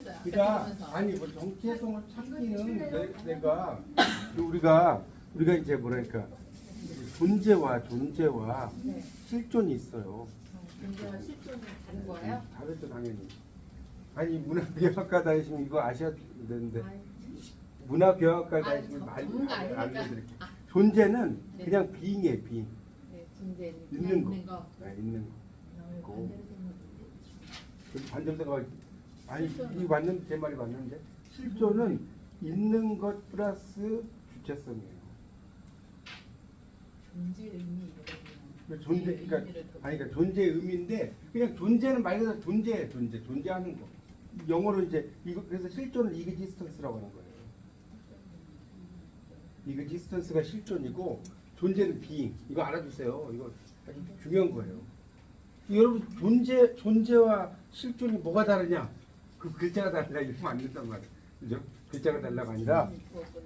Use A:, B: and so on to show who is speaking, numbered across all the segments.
A: 했어요.
B: 그러니까 아니 뭐 정체성을 찾기는 내가 우리가 이제 뭐랄까 존재와
A: 네.
B: 실존이 있어요.
A: 문제와 실존이 다른 거예요?
B: 다르죠 당연히. 아니 문화비학과 다니시면 이거 아셔야 되는데 문화비학과 다니시면 많이
A: 전문가 아니니까.
B: 알려드릴게요. 존재는
A: 네.
B: 그냥 비잉이에요 비잉.
A: 네, 존재는
B: 있는
A: 그냥
B: 거.
A: 있는 거.
B: 네, 있는 거.
A: 반대로 생각했는데.
B: 반대로 생각 아니 이 맞는 제 말이 맞는데 실존은 있는 것 플러스 주체성이에요.
A: 존재 의미 이거거든요.
B: 존재 그러니까 존재의 의미인데 그냥 존재는 말 그대로 존재예요. 존재하는 거. 영어로 이제 이거 그래서 실존은 이그지스턴스라고 하는 거예요. 이그지스턴스가 실존이고 존재는 비잉. 이거 알아두세요. 이거 아주 중요한 거예요. 여러분 존재와 실존이 뭐가 다르냐? 그 글자가 달라 이러면 안 된단 말이에요. 그죠? 글자가 달라가 아니라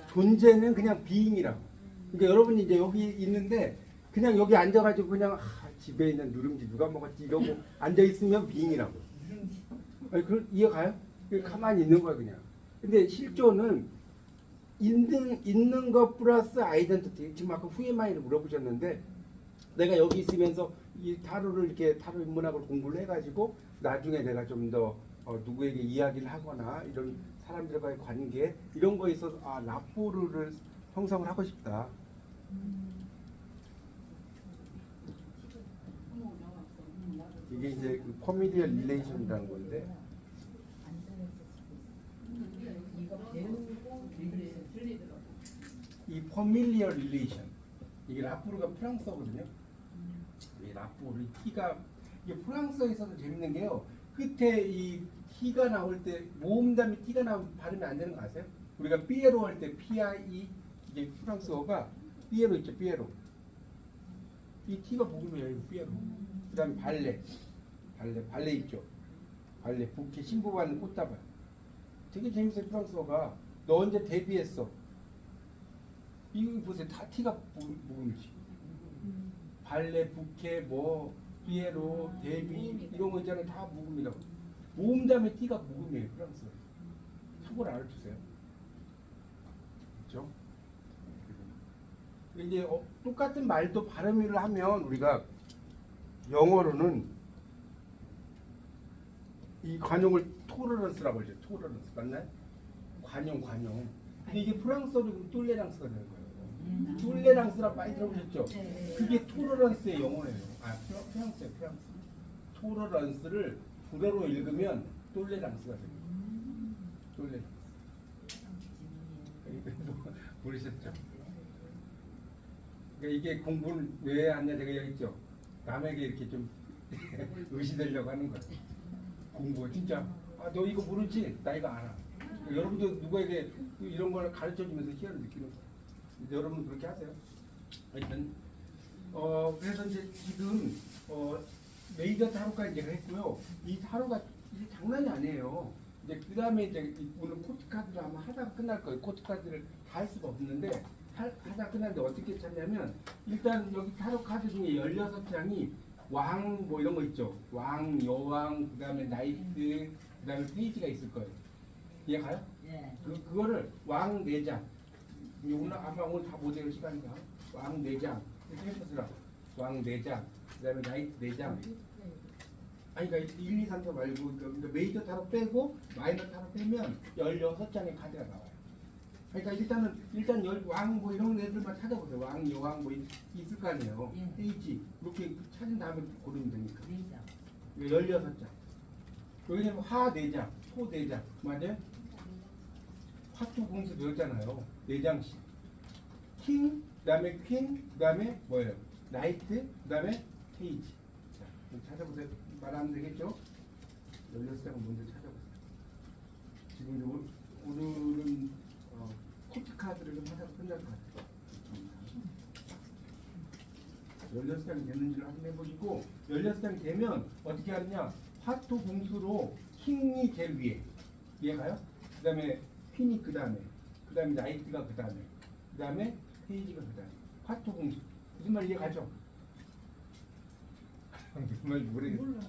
B: 존재는 그냥 비잉이라고. 그러니까 여러분이 이제 여기 있는데 그냥 여기 앉아가지고 그냥 집에 있는 누룽지 누가 먹었지 이러고 앉아 있으면 비잉이라고. 아니 그 이해가요? 가만히 있는 거야 그냥. 근데 실존은 있는 것 플러스 아이덴티티. 지금 아까 후에마이를 물어보셨는데 내가 여기 있으면서 이 타로를 이렇게 타로 인문학을 공부를 해가지고 나중에 내가 좀 더 누구에게 이야기를 하거나 이런 사람들과의 관계 이런 거에 있어서 라포르를 형성을 하고 싶다. 이게 이제 그 퍼미디얼 릴레이션이라는 건데 이 퍼밀리얼 릴레이션 이게 라포르가 프랑스어거든요. 이 라포르 T가 이게 프랑스어에서도 재밌는 게요. 끝에 이 T가 나올 때 모음 다음에 T가 나오면 발음이 안 되는 거 아세요? 우리가 피에로 할 때 P-I-E 이게 프랑스어가 피에로 있죠. 피에로 이 T가 복음이에요. 이거 피에로. 그 다음에 발레 있죠. 발레 부케 신부받는 꽃다발 되게 재밌어요. 프랑스어가 너 언제 데뷔했어? 이거 보세요. 다 T가 복음이지. 발레 부케 뭐 피에로 데뷔 이런 거 있잖아요. 다 복음이라고. 모음 다음에 T가 복음이에요. 프랑스어. 참고로 알아두세요. 그렇죠? 이제 똑같은 말도 발음을 하면 우리가 영어로는 이 관용을 토르런스라고 하죠. 토르런스 맞나요? 관용. 근데 이게 프랑스어로 똘레랑스가 되는 거예요. 똘레랑스라 많이 들어보셨죠? 그게 토르런스의 영어예요. 프랑스예요. 프랑스. 토르런스를 불어로 읽으면 똘레랑스가 됩니다. 똘레랑스. 모르셨죠? 그러니까 이게 공부를 왜 하냐 제가 얘기했죠. 남에게 이렇게 좀 의시되려고 하는 거예요. 공부 진짜 너 이거 모르지? 나 이거 알아. 여러분도 누구에게 이런 걸 가르쳐주면서 희열을 느끼는 거예요. 여러분 그렇게 하세요. 하여튼 그래서 이제 지금 메이저 타로까지 이제 했고요. 이 타로가 이제 장난이 아니에요. 이제 그 다음에 이제 오늘 코트 카드를 아마 하다가 끝날 거예요. 코트 카드를 다 할 수가 없는데 하다가 끝났는데 어떻게 찾냐면 일단 여기 타로 카드 중에 16장이 왕 뭐 이런 거 있죠. 왕, 여왕, 그 다음에 나이트, 그 다음에 페이지가 있을 거예요. 이해가요?
C: 네.
B: 그거를 왕 4장. 오늘 아마 오늘 다 못 외울 시간인가? 왕 4장. 이렇게 해보시라. 왕 4장. 그 다음에 나이트 4장. 아니 그러니까 1, 2, 3, 4 말고 그러니까 메이저 타로 빼고 마이너 타로 빼면 16장의 카드가 나와요. 그러니까 일단 왕 뭐 이런 애들만 찾아보세요. 왕, 여왕 뭐 있을 거 아니에요. 페이지 이렇게 찾은 다음에 고르면 되니까. 16장. 여기는 화 4장, 소 4장. 맞아요? 화투 공수 배웠잖아요. 4장씩. 킹, 그 다음에 퀸, 그 다음에 뭐예요? 나이트, 그 다음에 페이지. 자, 찾아보세요. 말하면 되겠죠? 16장을 먼저 찾아보세요. 지금 오늘은 코트 카드를 좀 하다가 끝날 것 같아요. 16장이 됐는지를 확인해 보시고 16장이 되면 어떻게 하느냐? 화투 공수로 킹이 제일 위에 이해가요? 그 다음에 퀸이 그 다음에 나이트가 그 다음에 페이지가 그 다음에 화투 공수 무슨 말 이해가죠? 무슨 말인지 모르겠어요.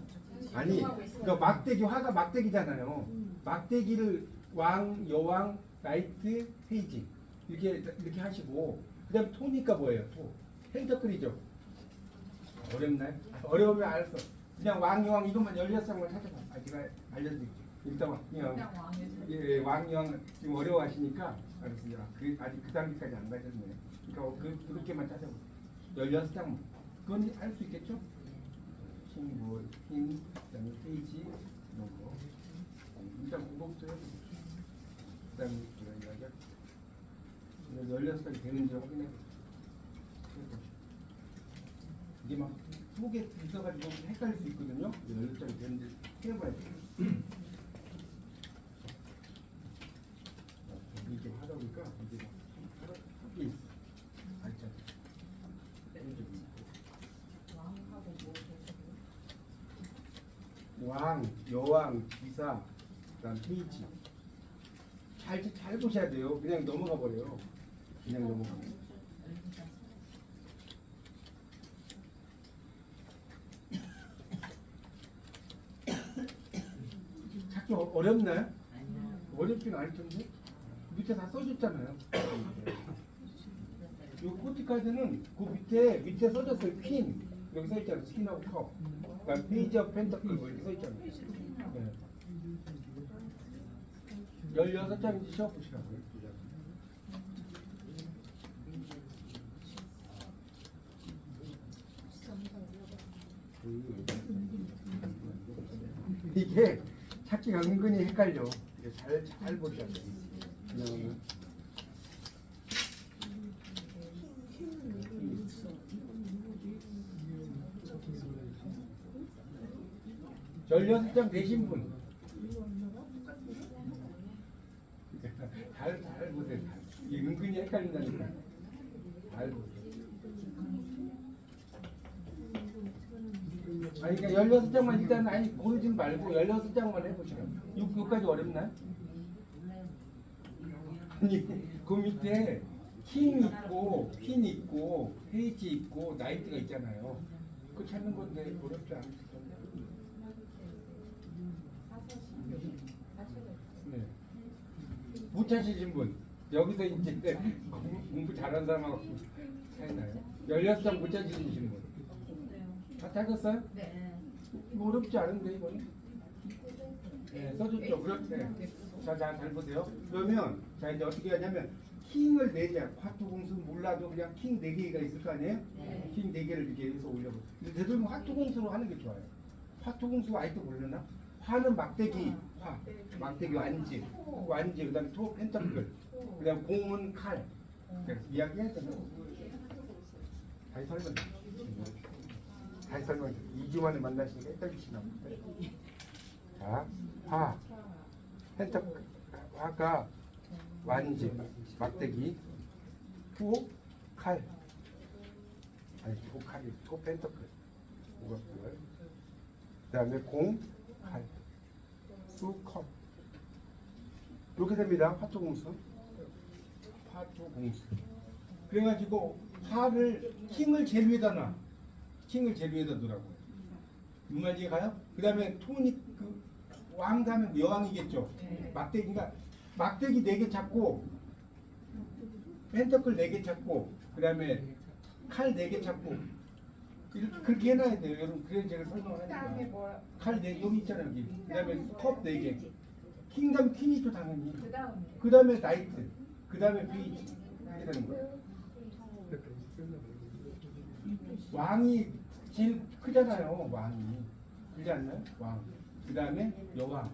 B: 아니, 그러니까 막대기 화가 막대기잖아요. 막대기를 왕, 여왕, 나이트, 페이지 이렇게 하시고 그다음 토니까 뭐예요? 토 펜터클이죠. 어렵나요? 어려우면 알았어. 그냥 왕, 여왕 이것만 16장만 찾아봐. 제가 알려드릴게요. 일단 그냥 예, 왕, 여왕 지금 어려워하시니까 알았습니다. 아직 그 단계까지 안 가셨네요. 그러니까 그렇게만 찾아보세요. 16장만. 그건 알 수 있겠죠? 킹, 그다음에 페이지 이런 거. 일단 그거부터 해보세요. 그다음에 그런 이야기야. 16가지 되는지 확인해 보세요. 이게 막 속에 있어가지고 헷갈릴 수 있거든요. 16장이 되는지 해봐야 돼요. 이게 하다 보니까 이게 막 속에 있어. 알죠? 왕, 여왕, 기사, 그다음 페이지. 잘 보셔야 돼요. 그냥 넘어가 버려요. 그냥 넘어가. 찾기 어렵나요? 어렵진 않을 텐데 밑에 다 써줬잖아요. 이 코티카드는 그 밑에 써졌어요. 퀸 여기 써 있잖아요. 퀸하고 컵. 그러니까 페이지 오브 펜터클 뭐 이렇게 써 있잖아요. 네. 16장인지 시험 보시라고요. 이게 찾기가 은근히 헷갈려. 잘 보셔야 돼요. 그냥 16장 되신 분. 잘 보세요. 이 은근히 헷갈린다니까. 잘 보세요. 아니, 그러니까 16장만 일단 고르진 말고 16장만 해보시라고. 6까지 어렵나요? 아니, 그 밑에 킹 있고, 퀸 있고, 페이지 있고, 나이트가 있잖아요. 그거 찾는 건데 어렵지 않으실 건데. 네. 못 찾으신 분, 여기서 이제 공부 잘하는 사람하고 차이나요? 16장 못 찾으신 분. 다 찾았어요?
A: 네.
B: 뭐 어렵지 않은데 이거는. 네, 써줬죠. 그렇대. 잘 보세요. 그러면 자 이제 어떻게 하냐면 킹을 4개, 화투 공수 몰라도 그냥 킹 4개가 있을 거 아니에요?
A: 네.
B: 킹 4개를 이렇게 해서 올려보. 근데 되도록 화투 공수로 하는 게 좋아요. 화투 공수 아직도 모르나? 화는 막대기, 막대기 완지, 그다음에 토 펜터클, 그다음 공은 칼. 이야기해야 되나? 다시 설명. 2주 만에 만나시니까 헷갈리시나 보다. 자, 화, 펜터클, 화가 완지, 막대기, 토, 칼. 아니, 토 칼이 토 펜터클. 이것들. 그다음에 공, 칼, 수, 컵. 이렇게 됩니다. 화투 공수. 화투 공수. 그래가지고 화를 킹을 제일 위에다 놔. 킹을 제일 위에다 두라고요. 무슨 가요? 그다음에 톤이 왕 가면 여왕이겠죠. 막대기가 막대기 4개 찾고 펜터클 4개 찾고 그다음에 칼 4개 찾고 그렇게 해놔야 돼요. 여러분 그래야 제가 설명하니까. 칼 4개 여기 있잖아요. 여기. 그다음에 컵 4개. 킹덤 퀸이죠 당연히. 그다음에 나이트. 그다음에 페이지. 이렇게 되는 거예요. 왕이 제일 크잖아요. 왕이. 그렇지 않나요? 왕. 그 다음에 여왕.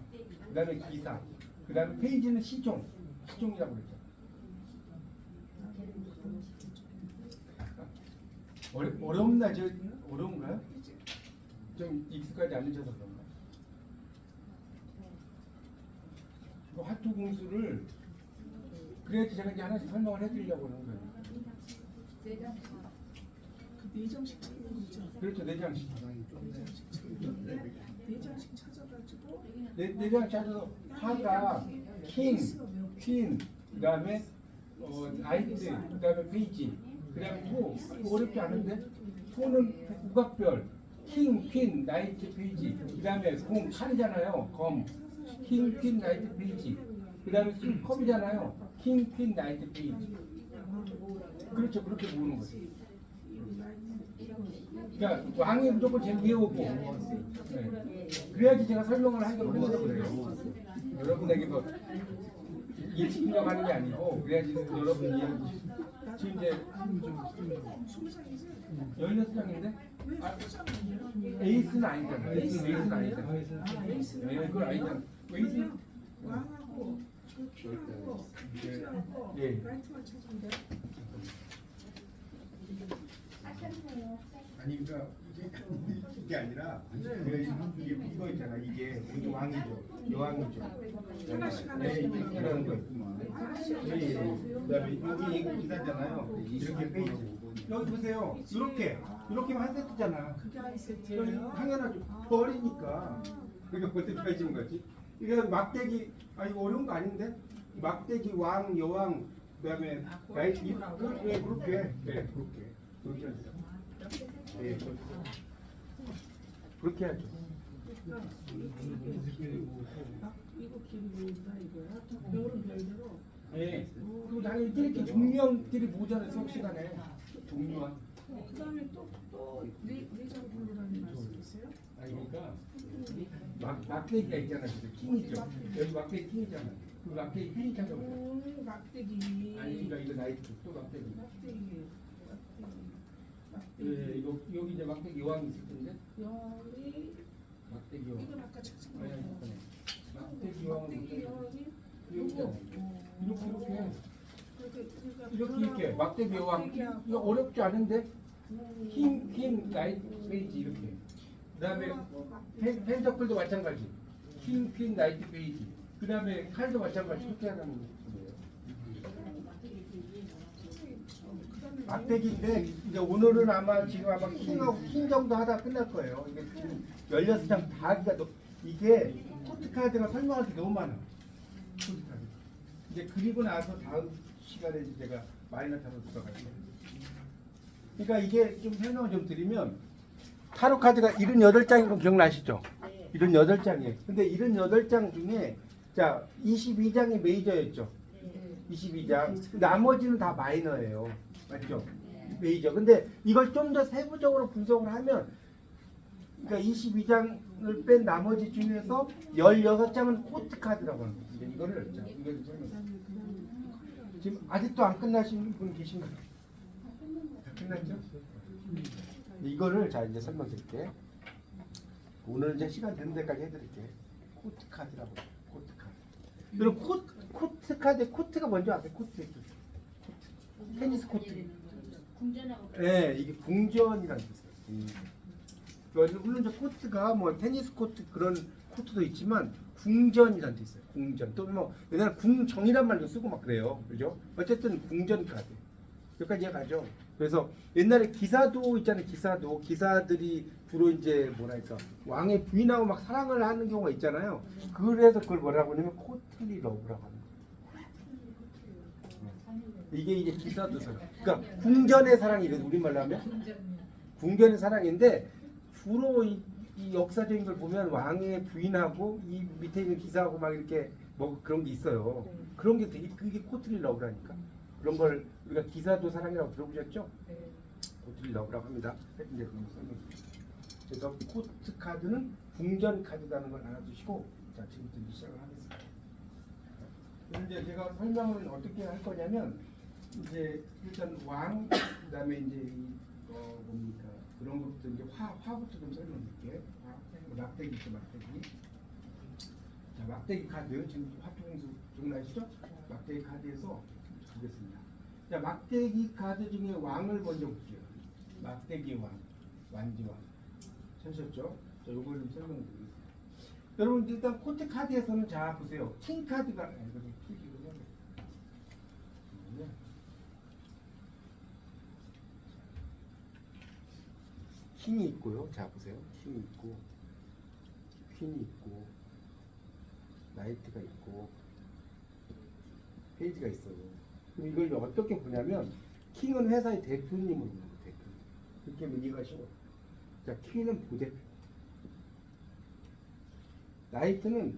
B: 그 다음에 기사. 그 다음에 페이지는 시종. 시종이라고 그랬죠. 어렵나? 어려운가요? 좀 익숙하지 않으셔서 그런가? 그 화투 공수를 그래야지 제가 이제 하나씩 설명을 해드리려고 하는 거예요.
C: 그 4장씩 찾는 거죠?
B: 그렇죠. 4장씩.
C: 4장씩 찾아가지고
B: 4장 찾아서 화가 킹, 퀸, 그 다음에 나이트, 그 다음에 페이지, 그 다음에 토. 어렵지 않은데 토는 우각별, 킹, 퀸, 나이트, 페이지. 그 다음에 공, 칼이잖아요. 검. 킹, 퀸, 나이트, 페이지. 그 다음에 컵이잖아요. 킹, 퀸, 나이트, 페이지. 그렇죠. 그렇게 모으는 거죠. 그러니까 왕이 무조건 제일 위에 오고. 네. 그래야지 제가 설명을 하려고 하는 거예요. 여러분에게 뭐 일시키려고 하는 게 아니고 그래야지 여러분이 지금 이제
C: 20장이지?
B: 16장인데
C: 왜 20장
B: 에이스는 아니잖아. 에이스는 아니잖아.
C: 아, 에이스는
B: 네, 그건 아니잖아. 에이스
C: 왕하고 그 퀸하고 페이지하고
B: 예.
C: 라이트만 찾으면 돼.
D: 아니 그러니까 이게 아니라 이게 이거 있잖아. 이게 왕이죠. 여왕이죠.
C: 하나씩
D: 네,
C: 하나씩
D: 이렇게 하는 거 있구만. 예, 예. 그다음에 여기 이거 기사잖아요. 이렇게 페이지. 여기 보세요. 이렇게만 한 세트잖아.
C: 그게 한
D: 여기
C: 세트예요.
D: 당연하죠. 버리니까. 그게 어떻게 펴지는 거지? 이게 막대기 이거 어려운 거 아닌데? 막대기 왕 여왕 그다음에 나이트 그렇게 그렇게 하죠. 예, 그렇게 하죠.
C: 그러니까 이거 길이다 이거야. 별은 별대로.
B: 예. 그리고 당연히 이렇게 종류들이 모자라서 수업 시간에 종류와.
C: 그다음에 또네장 부르라는 말씀이세요?
B: 그러니까 막대기가 있잖아. 킹이죠. 여기 막대기 킹이잖아. 그 막대기 퀸이 찾아보세요.
C: 막대기.
B: 아니 그러니까 이거 나이트 또 막대기.
C: 막대기.
B: 예, 이거 여기 이제 막대기 여왕이 있을 텐데.
C: 여왕이
B: 막대기 여왕.
C: 이건 아까 찾은
B: 아니, 아니,
C: 거예요.
B: 막대기 여왕.
C: 막대기 여왕이
B: 이렇게
C: 그러니까
B: 이렇게 막대기 여왕. 이거 어렵지 않은데. 킹 나이트 페이지 이렇게. 그다음에 펜터클도 마찬가지. 킹 나이트 페이지. 그다음에 칼도 마찬가지. 그렇게 하는 거예요. 막대기인데 이제 오늘은 아마 지금 아마 킹 정도 하다 끝날 거예요. 이게 지금 16장 다 하기가 이게 코트카드가 설명할 게 너무 많아. 코트카드. 이제 그리고 나서 다음 시간에 이제 제가 마이너타로 들어갈게요. 그러니까 이게 좀 설명을 좀 드리면 타로 카드가 78장인 거 기억나시죠? 78장이에요. 근데 78장 중에 자 22장이 메이저였죠. 22장. 나머지는 다 마이너예요. 맞죠? 메이저. 근데 이걸 좀 더 세부적으로 분석을 하면 그러니까 22장을 뺀 나머지 중에서 16장은 코트 카드라고 하는 거예요. 이제 이거를 자, 이거 좀 설명해. 지금 아직도 안 끝나신 분 계신가요? 다 끝났죠? 이거를 자 이제 설명드릴게. 오늘 이제 시간 되는 데까지 해드릴게. 코트 카드라고. 코트 카드. 그리고 코트 카드 코트가 뭔지 아세요? 코트. 테니스 코트.
A: 궁전하고.
B: 네, 이게 궁전이라는 뜻이에요. 물론 저 코트가 뭐 테니스 코트 그런 코트도 있지만 궁전이라는 뜻이에요. 궁전. 또 뭐 옛날에 궁정이란 말도 쓰고 막 그래요. 그죠? 어쨌든 궁전 카드. 여기까지 이해가죠? 그래서 옛날에 기사도 있잖아요. 기사들이 주로 이제 뭐랄까 왕의 부인하고 막 사랑을 하는 경우가 있잖아요. 그래서 그걸 뭐라고 하냐면 코트리 러브라고 하는 거예요. 이게 이제 기사도서. 그러니까 궁전의 사랑이래요. 우리말로 하면 궁전의 사랑인데 주로 이 역사적인 걸 보면 왕의 부인하고 이 밑에 있는 기사하고 막 이렇게 뭐 그런 게 있어요. 그런 게 되게 그게 코트리 러브라니까. 그런 걸 우리가 기사도 사랑이라고 들어보셨죠? 코트리 러브라고 합니다. 이제 그래서 코트 카드는 궁전 카드라는 걸 알아두시고 자 지금부터 이제 시작을 하겠습니다. 그럼 이제 제가 설명을 어떻게 할 거냐면 이제 일단 왕 그다음에 이제 뭡니까 그런 것부터 이제 화부터 좀 설명드릴게요. 막대기 있죠, 막대기. 자 막대기 카드 지금 화통수 기억나시죠? 막대기 카드에서 보겠습니다. 자 막대기 카드 중에 왕을 먼저 볼게요. 막대기 왕, 완지왕 찾으셨죠? 자 요걸 좀 설명드리겠습니다. 여러분 일단 코트 카드에서는 자 보세요. 킹 카드가 킹이 있고요. 자 보세요. 킹이 있고 퀸이 있고 나이트가 있고 페이지가 있어요. 그럼 이걸 어떻게 보냐면 킹은 회사의 대표님으로 보는 거예요. 대표. 그렇게 하면 이해가 쉬워요. 자, K는 부대표. 나이트는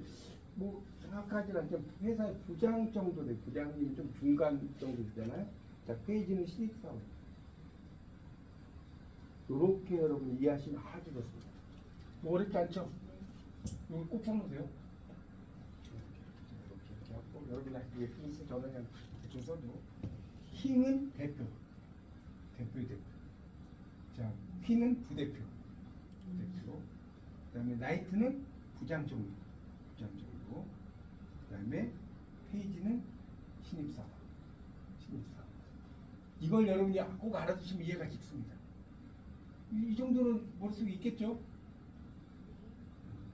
B: 뭐 정확하진 않지만 회사의 부장 정도 돼. 부장님이 좀 중간 정도 되잖아요. 자, 페이지는 신입사원. 이렇게 여러분 이해하시면 아주 좋습니다. 뭐 어렵지 않죠? 이거 꼭 써놓으세요. 이렇게 하고 여러분 예쁘게 쓰 저는 그냥 대충 써도 힘은 대표. 대표. 자, P는 부대표. 부대표. 그다음에 나이트는 부장 정도. 그다음에 페이지는 신입사원. 이걸 여러분이 꼭 알아두시면 이해가 쉽습니다. 이 정도는 머릿속에 있겠죠?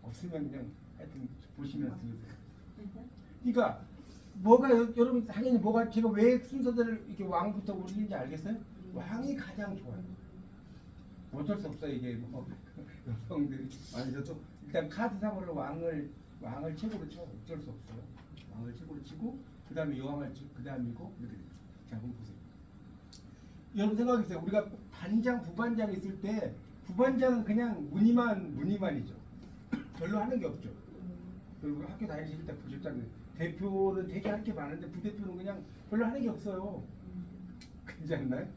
B: 없으면 그냥 하여튼 보시면 들으세요. 그러니까 뭐가 여러분 당연히 뭐가 제가 왜 순서대로 이렇게 왕부터 올리는지 알겠어요? 왕이 가장 좋아요. 어쩔 수 없어요. 이게 뭐 여성들이 아니셔도 일단 카드상으로 왕을 최고로 쳐. 어쩔 수 없어요. 왕을 최고로 치고 그 다음에 여왕을 치고 그 다음이고 이렇게 돼요. 자, 한번 보세요. 여러분 생각해보세요. 우리가 반장, 부반장 있을 때 부반장은 그냥 무늬만이죠. 별로 하는 게 없죠. 그리고 학교 다니실 때 보셨잖아요. 대표는 되게 할 게 많은데 부대표는 그냥 별로 하는 게 없어요. 그렇지 않나요?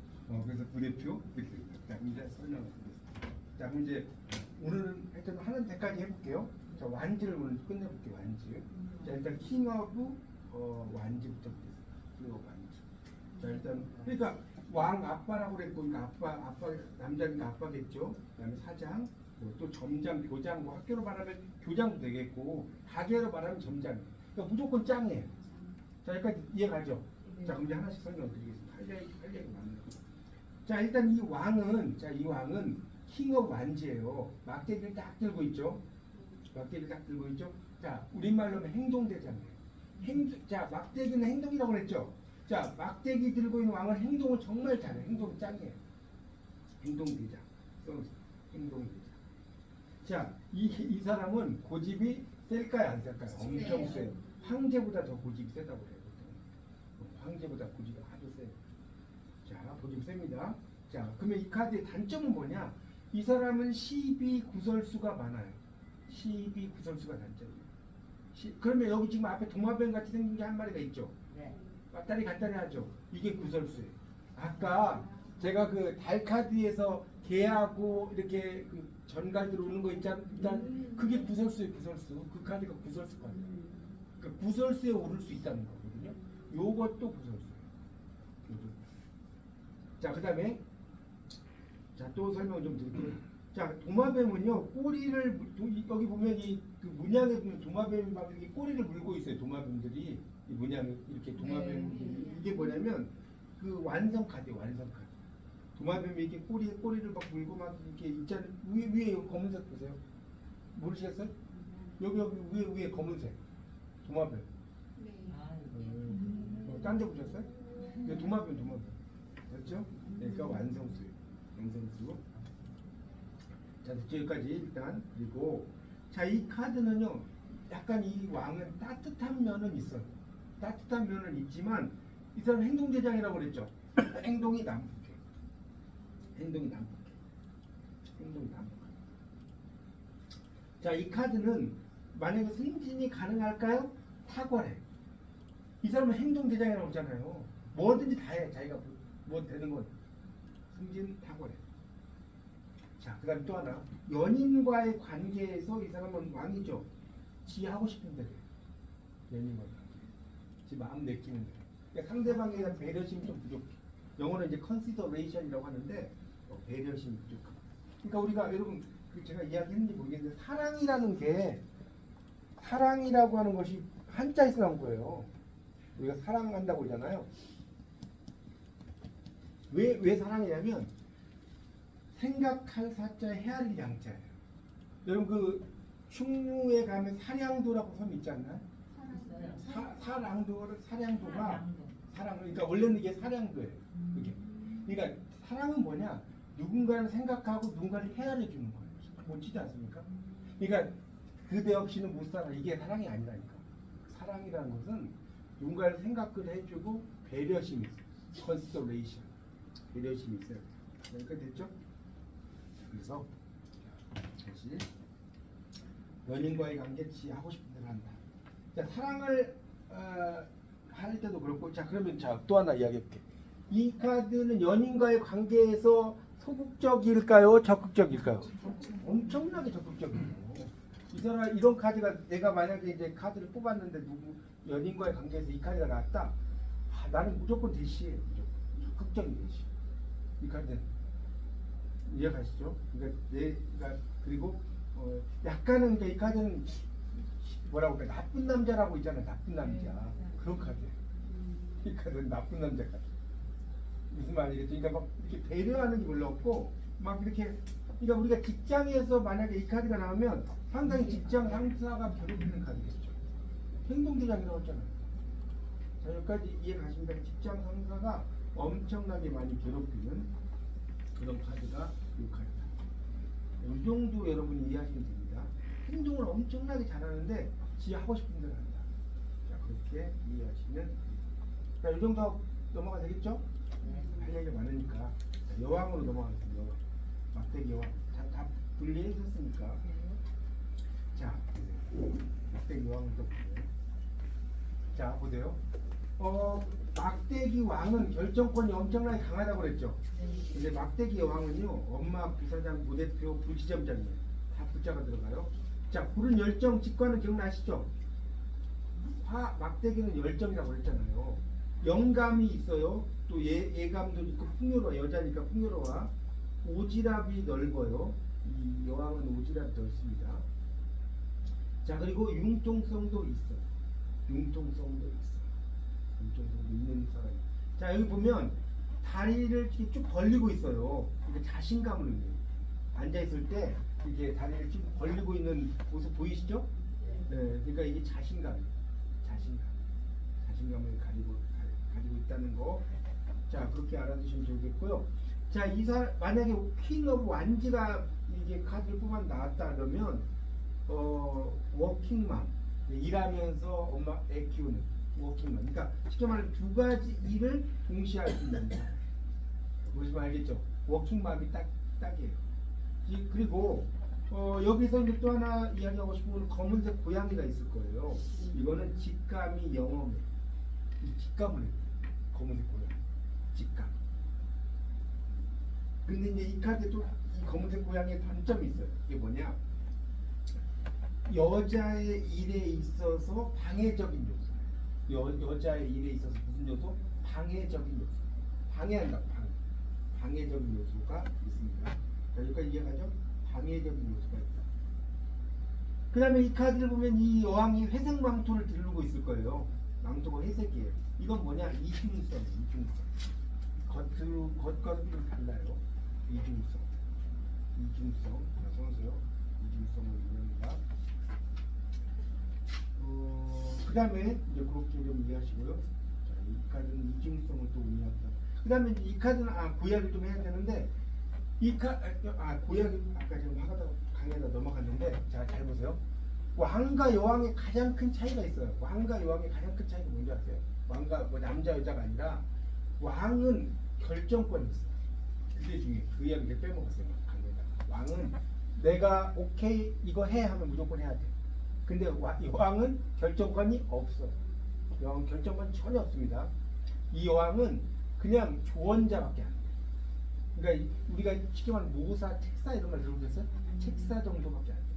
B: 그래서 부대표 이렇게 됩니다. 자, 이제 설명드리겠습니다. 자, 그럼 이제 오늘은 하여튼 하는 데까지 해볼게요. 자, 완지를 오늘 끝내볼게요. 완지. 자, 일단 킹하고 완지부터 보겠습니다. 킹하고 완지. 자, 일단 그러니까 왕 아빠라고 그랬고, 그러니까 아빠 남자니까 아빠겠죠. 그다음에 사장, 그리고 또 점장, 교장, 뭐 학교로 말하면 교장도 되겠고, 가게로 말하면 점장. 그러니까 무조건 짱이에요. 자, 여기까지 이해가죠? 자, 그럼 이제 하나씩 설명드리겠습니다. 할 얘기 많네요. 자, 일단 이 왕은 킹 오브 완지예요. 막대기를 딱 들고 있죠. 자, 우리말로 하면 행동대장이에요. 자, 막대기는 행동이라고 그랬죠. 자, 막대기 들고 있는 왕은 행동을 정말 잘해요. 행동 짱이에요. 행동대장. 행동대장. 자, 이 사람은 고집이 셀까요, 안 셀까요? 엄청 세요. 황제보다 더 고집이 세다고 해요. 황제보다 고집이 아주 세요. 자, 고집이 셉니다. 자, 그러면 이 카드의 단점은 뭐냐? 이 사람은 12구설수가 많아요. 12구설수가 단점이에요. 그러면 여기 지금 앞에 도마뱀 같이 생긴 게 한 마리가 있죠?
A: 네.
B: 왔다리 갔다리 하죠. 이게 구설수예요. 아까 제가 그 달 카드에서 개하고 이렇게 그 전갈 들어오는 거 있잖아요. 일단 그게 구설수예요. 구설수. 그 카드가 구설수 카드예요. 그러니까 구설수에 오를 수 있다는 거거든요. 요것도 구설수예요. 자, 그다음에 자, 또 설명 좀 드릴게요. 자, 도마뱀은요, 꼬리를 여기 보면 그 문양에 보면 도마뱀이 막 이렇게 꼬리를 물고 있어요. 도마뱀들이 이 문양에 이렇게 도마뱀들이 이게 뭐냐면 그 완성 카드예요. 완성 카드. 도마뱀이 이렇게 꼬리를 막 물고 막 이렇게 있잖아요. 위에 검은색 보세요. 모르시겠어요? 여기 위에 검은색 도마뱀.
C: 네.
B: 딴 데 보셨어요? 이게 도마뱀. 그렇죠? 그러니까 완성수예요. 완성수. 자, 여기까지 일단. 그리고 자, 이 카드는요, 약간 이 왕은 따뜻한 면은 있어요. 따뜻한 면은 있지만 이 사람 행동대장이라고 그랬죠. 행동이 남북해. 자, 이 카드는 만약에 승진이 가능할까요? 탁월해. 이 사람은 행동대장이라고 했잖아요. 뭐든지 다 해. 자기가 뭐 되는 건 승진 탁월해. 자, 그 다음에 또 하나, 연인과의 관계에서 이 사람은 왕이죠. 지 하고 싶은 대로 연인과의 관계, 지 마음 내키는 대로. 그러니까 상대방에 대한 배려심이 좀 부족해. 영어는 이제 consideration이라고 하는데 배려심이 부족하다. 그러니까 우리가 여러분 제가 이야기했는지 모르겠는데 사랑이라고 하는 것이 한자에서 나온 거예요. 우리가 사랑한다고 그러잖아요. 왜 사랑이냐면 생각할 사자에 헤아릴 양자예요. 여러분 그 충무에 가면 사량도라고 섬 있지 않나요? 사량도가 사랑, 그러니까 원래는 이게 사량도예요. 이게. 그러니까 사랑은 뭐냐? 누군가를 생각하고 누군가를 헤아려 주는 거예요. 멋지지 않습니까? 그러니까 그대 없이는 못 살아. 이게 사랑이 아니라니까. 사랑이라는 것은 누군가를 생각을 해주고 배려심이 있어요. consideration. 배려심이 있어요. 그러니까 됐죠? 그래서 다시 연인과의 관계 지 하고 싶은 대로 한다. 자, 사랑을 할 때도 그렇고, 자 그러면 또 하나 이야기해볼게. 이 카드는 연인과의 관계에서 소극적일까요, 적극적일까요? 엄청나게 적극적이에요. 이 사람 이런 카드가 내가 만약에 이제 카드를 뽑았는데 누구 연인과의 관계에서 이 카드가 나왔다. 나는 무조건 대시해. 무조건 적극적인 대시. 이 카드 이해가시죠? 그러니까 그리고 약간은 그러니까 이 카드는 뭐라고 그래, 나쁜 남자라고 있잖아. 나쁜 남자 그런 카드예요. 이 카드는 나쁜 남자 카드. 무슨 말이겠죠? 그러니까 막 이렇게 배려하는 게 별로 없고 막 이렇게, 그러니까 우리가 직장에서 만약에 이 카드가 나오면 상당히 직장 상사가 괴롭히는 카드겠죠. 행동대장이라고 했잖아요. 자, 여기까지 이해가십니까? 직장 상사가 엄청나게 많이 괴롭히는 그런 카드가 이 카드다. 이 정도 여러분이 이해하시면 됩니다. 행동을 엄청나게 잘하는데 지 하고 싶은 대로 한다. 자, 그렇게 이해하시면 됩니다. 자, 이 정도 하고 넘어가 되겠죠? 할 얘기가 많으니까. 자, 여왕으로 넘어가겠습니다. 여왕. 막대기 여왕. 다 분리했었으니까. 자, 보세요. 막대기 여왕을 또 보세요. 자, 보세요. 막대기 왕은 결정권이 엄청나게 강하다고 그랬죠. 근데 막대기 여왕은요, 엄마, 부사장, 부대표, 부지점장이에요. 다 부자가 들어가요. 자, 불은 열정, 직관은 기억나시죠? 막대기는 열정이라고 그랬잖아요. 영감이 있어요. 또 예감도 있고 풍요로워. 여자니까 풍요로워. 오지랖이 넓어요. 이 여왕은 오지랖이 넓습니다. 자, 그리고 융통성도 있어요. 융통성도 있는 사람. 자, 여기 보면 다리를 이렇게 쭉 벌리고 있어요. 이게 자신감을 의미해요. 앉아있을 때 이렇게 다리를 쭉 벌리고 있는 모습 보이시죠? 네, 그러니까 이게 자신감을 가지고 있다는 거. 자, 그렇게 알아두시면 좋겠고요. 자, 만약에 퀸 오브 완지가 이게 카드를 뽑아 나왔다 그러면 워킹맘, 일하면서 엄마 애 키우는 워킹맘. 그러니까 쉽게 말하면 두 가지 일을 동시에 할 수 있는. 무슨 말 알겠죠? 워킹맘이 딱이에요. 그리고 여기서 이제 또 하나 이야기하고 싶은 건 검은색 고양이가 있을 거예요. 이거는 직감이 영험해. 이 직감을 해요. 검은색 고양이. 직감. 근데 이제 이 카드에 또 이 검은색 고양이의 단점이 있어요. 이게 뭐냐? 여자의 일에 있어서 방해적인 요소. 여자의 일에 있어서 무슨 요소? 방해적인 요소. 방해한다. 방해적인 요소가 있습니다. 자, 여기까지 이해가죠? 방해적인 요소가 있다. 그 다음에 이 카드를 보면 이 여왕이 회색 망토를 두르고 있을 거예요. 망토가 회색이에요. 이건 뭐냐? 이중성. 겉과는 좀 달라요. 이중성. 자, 써보세요. 이중성을 의미합니다. 그 다음에 이제 그렇게 좀 이해하시고요. 자, 이 카드는 이중성을 또 의미합니다. 그 다음에 이 카드는 고약을 좀 해야 되는데 고약이 아까 지금 강의하다 넘어갔는데, 자, 잘 보세요. 왕과 여왕의 가장 큰 차이가 있어요. 왕과 여왕의 가장 큰 차이가 뭔지 아세요? 왕과 남자 여자가 아니라 왕은 결정권이 있어요. 그게 중요해요. 그 이야기 이제 빼먹었어요. 강의에다가. 왕은 내가 오케이 이거 해 하면 무조건 해야 돼. 근데 여왕은 결정권이 없어요. 여왕은 결정권이 전혀 없습니다. 이 여왕은 그냥 조언자밖에 안 돼요. 그러니까 우리가 쉽게 말하면 모사, 책사 이런 말 들어보셨어요? 책사 정도밖에 안 돼요.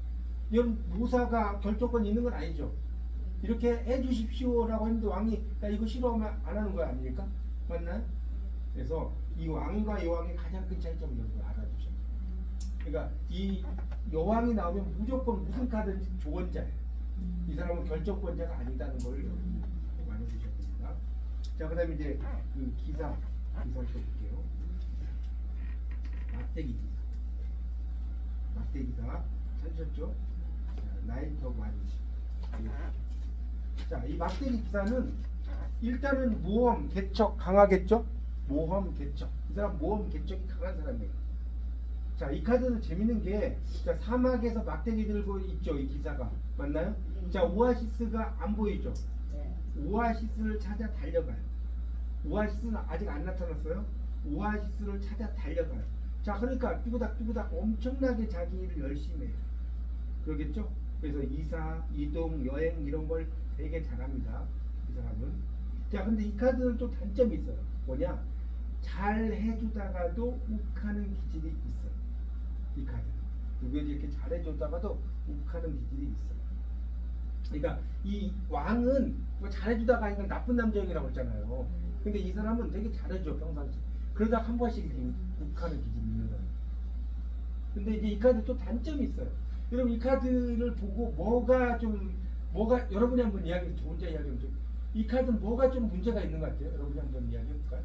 B: 이런 모사가 결정권이 있는 건 아니죠. 이렇게 해주십시오라고 했는데 왕이 나 이거 싫어하면 안 하는 거 아닙니까? 맞나요? 그래서 이 왕과 여왕의 가장 큰 차이점을 여러분 알아두셔야 돼요. 그러니까 이 여왕이 나오면 무조건 무슨 카드든지 조언자예요. 이 사람은 결정권자가 아니다는 걸 여러분 많이 두셔야 됩니다. 자, 그 다음에 이제 그 기사를 또 볼게요. 막대기 기사 찾으셨죠? 나이트 오브 완지. 자, 이 막대기 기사는 일단은 모험, 개척 강하겠죠? 모험, 개척. 이 사람 모험, 개척이 강한 사람이에요. 자, 이 카드는 재밌는 게, 자, 사막에서 막대기 들고 있죠, 이 기사가. 맞나요? 자, 오아시스가 안 보이죠? 오아시스를 찾아 달려가요. 오아시스는 아직 안 나타났어요. 오아시스를 찾아 달려가요. 자, 그러니까 뚜구닥 엄청나게 자기 일을 열심히 해요. 그러겠죠? 그래서 이사, 이동, 여행 이런 걸 되게 잘합니다. 이 사람은. 자, 근데 이 카드는 또 단점이 있어요. 뭐냐? 잘 해주다가도 욱하는 기질이 있어요. 이 카드. 누구에게 이렇게 잘해주다가도 욱하는 기질이 있어요. 그러니까 이 왕은 뭐 잘해주다가 이건 나쁜 남자형이라고 했잖아요. 근데 이 사람은 되게 잘해줘 평상시. 그러다 한 번씩 이렇게 욱하는 기질이 있는 거예요. 근데 이제 이 카드 또 단점이 있어요. 여러분 이 카드를 보고 뭐가 여러분이 한번 이야기 저 혼자 이야기하면 이 카드는 뭐가 좀 문제가 있는 것 같아요. 여러분이 한번 이야기해 볼까요?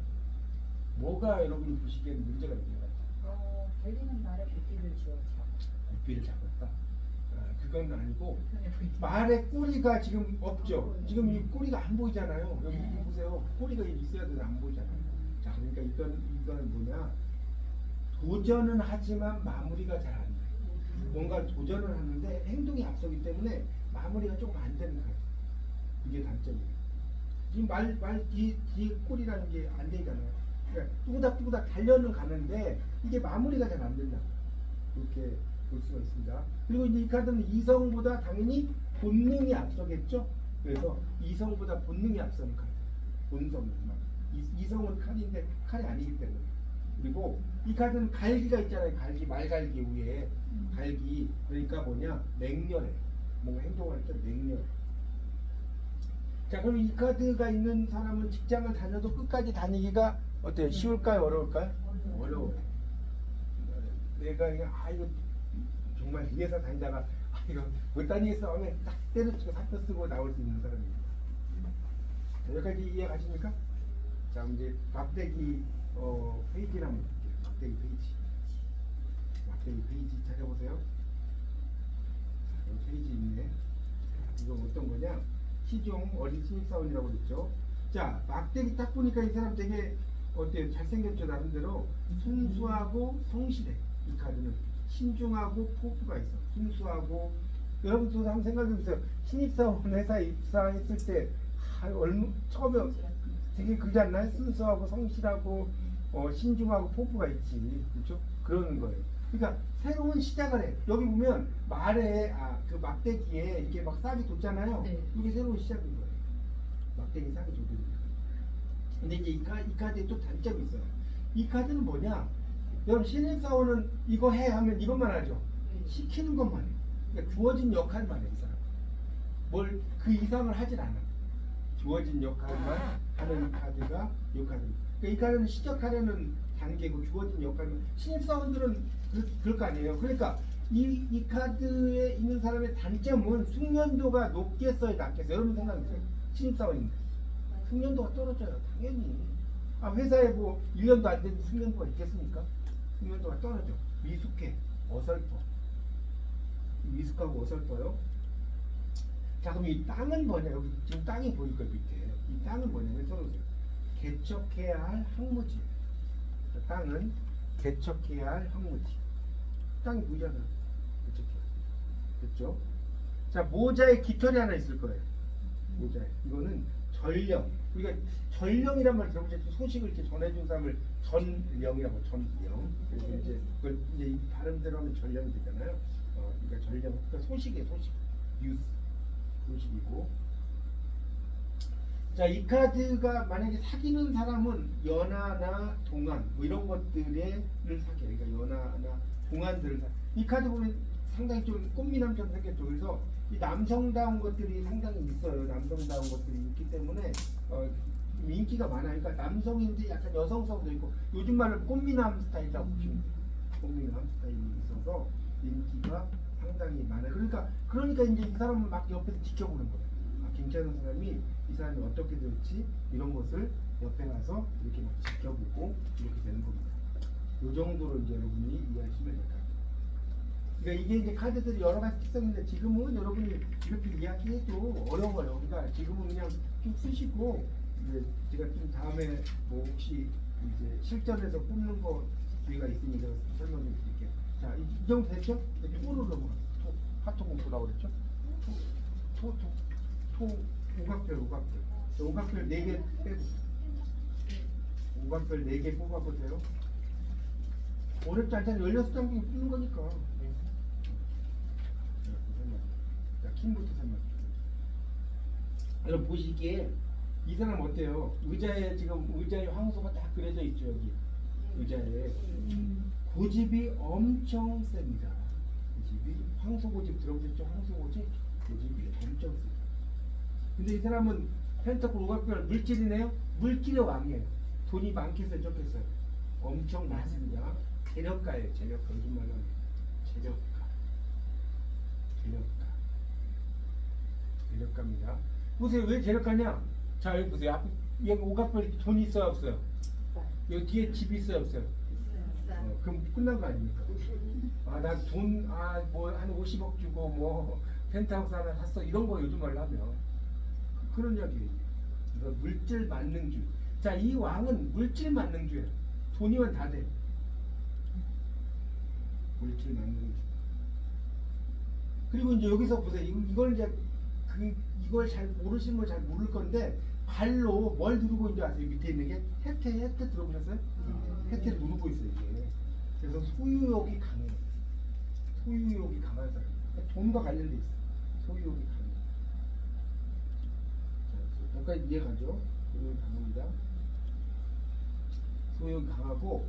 B: 뭐가 여러분이 보시기에는 문제가 있는 것 같아요?
E: 달리는 말에 빗기를 주어져.
B: 빗비를 잡았다. 그건 아니고 말의 꼬리가 지금 없죠. 지금 이 꼬리가 안 보이잖아요. 여기 보세요. 꼬리가 있어야 되는데 안 보이잖아요. 자, 그러니까 이거는 뭐냐? 도전은 하지만 마무리가 잘 안 돼. 뭔가 도전을 하는데 행동이 앞서기 때문에 마무리가 조금 안 되는 거예요. 이게 단점이에요. 지금 말 뒤에 꼬리라는 게 안 되잖아요. 그러니까 뚜구닥 달려는 가는데 이게 마무리가 잘 안 된다. 이렇게 볼 수가 있습니다. 그리고 이제 이 카드는 이성보다 당연히 본능이 앞서겠죠. 그래서 이성보다 본능이 앞서는 카드. 본성은 이성은 칼인데 칼이 아니기 때문에. 그리고 이 카드는 갈기가 있잖아요. 갈기, 말갈기 위에 갈기. 그러니까 뭐냐? 맹렬해. 뭔가 행동을 할 때 맹렬해. 자, 그럼 이 카드가 있는 사람은 직장을 다녀도 끝까지 다니기가 어때요? 쉬울까요? 어려울까요? 어려워요. 내가 이거 정말 이 회사 다니다가 이거 못 다니겠어 하면 딱 때려치고 사표 쓰고 나올 수 있는 사람입니다. 자, 여기까지 이해가십니까? 자, 이제 막대기 페이지를 한번 볼게요. 막대기 페이지 찾아보세요. 자, 여기 페이지 있네. 이건 어떤 거냐? 시종 어린 신입사원이라고 그랬죠. 자, 막대기 딱 보니까 이 사람 되게 어때요? 잘생겼죠, 나름대로. 순수하고 성실해. 이 카드는 신중하고 포부가 있어. 순수하고. 여러분도 한번 생각해 보세요. 신입사원 회사에 입사했을 때 처음에 되게 그러지 않나요? 순수하고 성실하고 신중하고 포부가 있지. 그렇죠? 그러는 거예요. 그러니까 새로운 시작을 해. 여기 보면 말에 그 막대기에 이렇게 막 싹이 돋잖아요.
A: 네.
B: 이게 새로운 시작인 거예요. 막대기 싹이 돋으니까. 근데 이제 이 카드에 또 단점이 있어요. 이 카드는 뭐냐? 여러분 신입사원은 이거 해 하면 이것만 하죠. 시키는 것만 해. 그러니까 주어진 역할만 해. 이 사람. 뭘 그 이상을 하질 않아. 주어진 역할만 하는 카드가 이 카드. 그러니까 이 카드는 시작하려는 단계고 주어진 역할은 신입사원들은 그럴 거 아니에요. 그러니까 이 카드에 있는 사람의 단점은 숙련도가 높겠어요, 낮겠어요? 여러분 생각해보세요. 신입사원인데 숙련도가 떨어져요, 당연히. 회사에 뭐 1년도 안 된 숙련도가 있겠습니까? 숙련도가 떨어져. 미숙해, 어설퍼. 미숙하고 어설퍼요. 자, 그럼 이 땅은 뭐냐? 여기 지금 땅이 보일 거예요, 밑에. 이 땅은 뭐냐면 써보세요. 개척해야 할 항무지예요. 땅은 개척해야 할 항무지. 땅이 보이잖아. 개척해야. 됐죠? 자, 모자에 깃털이 하나 있을 거예요. 모자에. 이거는 전령. 우리가 전령이란 말 들어보셨죠? 소식을 이렇게 전해준 사람을 전령이라고 전령. 그래서 이제 그걸 이제 발음대로 하면 전령이 되잖아요. 그러니까 전령. 그러니까 소식이에요, 소식. 뉴스. 소식이고. 자, 이 카드가 만약에 사귀는 사람은 연하나 동안 뭐 이런 것들을 사귀어요. 그러니까 연하나 동안들을 이 카드 보면 상당히 좀 꽃미남처럼 생겼죠. 그래서 이 남성다운 것들이 상당히 있어요. 남성다운 것들이 있기 때문에 인기가 많아요. 그러니까 남성인데 약간 여성성도 있고 요즘 말로 꽃미남 스타일이라고 보시면 돼요. 꽃미남 스타일이 있어서 인기가 상당히 많아요. 그러니까 이제 이 사람은 막 옆에서 지켜보는 거예요. 괜찮은 사람이 이 사람이 어떻게 될지 이런 것을 옆에 가서 이렇게 막 지켜보고 이렇게 되는 겁니다. 이 정도로 이제 여러분이 이해하시면 될 것 같아요. 그러니까 이게 이제 카드들이 여러 가지 특성인데 지금은 여러분이 이렇게 이야기해도 어려워요. 그러니까 지금은 그냥 쭉 쓰시고 이제 제가 좀 다음에 뭐 혹시 이제 실전에서 뽑는 거 기회가 있으니까 설명 좀 드릴게요. 자, 이 정도 됐죠? 토로 넘어가요. 하토 공부라고 그랬죠? 오각별. 오각별 4개 빼보세요. 오각별 4개 뽑아보세요. 어렵지 않잖아요. 16장 푸는 거니까. 자, 킹부터 설명. 여러분 보시기에 이 사람 어때요? 의자에 지금 의자에 황소가 딱 그려져 있죠 여기 의자에. 고집이 엄청 셉니다. 고집이 황소 고집 들어보셨죠? 황소 고집 고집이 엄청 셉니다. 근데 이 사람은 펜타클 오각별 물질이네요. 물질의 왕이에요. 돈이 많겠어요, 적겠어요? 엄청 많습니다. 재력가예요. 재력가. 요즘 말로 재력가. 재력가. 재력가입니다. 보세요. 왜 재력가냐? 자 여기 보세요. 여기 오각별 돈이 있어요 없어요? 여기 뒤에 집이 있어요 없어요? 그럼 끝난 거 아닙니까? 아, 나 돈, 뭐, 한 50억 주고, 뭐, 펜트하우스 하나 샀어. 이런 거 요즘 말로 하면. 그런 이야기예요. 이거 물질 만능주. 자, 이 왕은 물질 만능주예요. 돈이면 다 돼. 물질 만능주. 그리고 이제 여기서 보세요. 이걸 이제, 이걸 잘 모르시는 분 잘 모를 건데, 발로 뭘 누르고 있는지 아세요? 밑에 있는 게? 혜태 들어보셨어요? 혜태를 누르고 있어요, 이게. 그래서 소유욕이 강해요. 소유욕이 강한 사람. 돈과 관련돼 있어요. 소유욕이 강해요. 자, 여기까지 이해가죠? 소유욕이 강합니다. 소유욕이 강하고,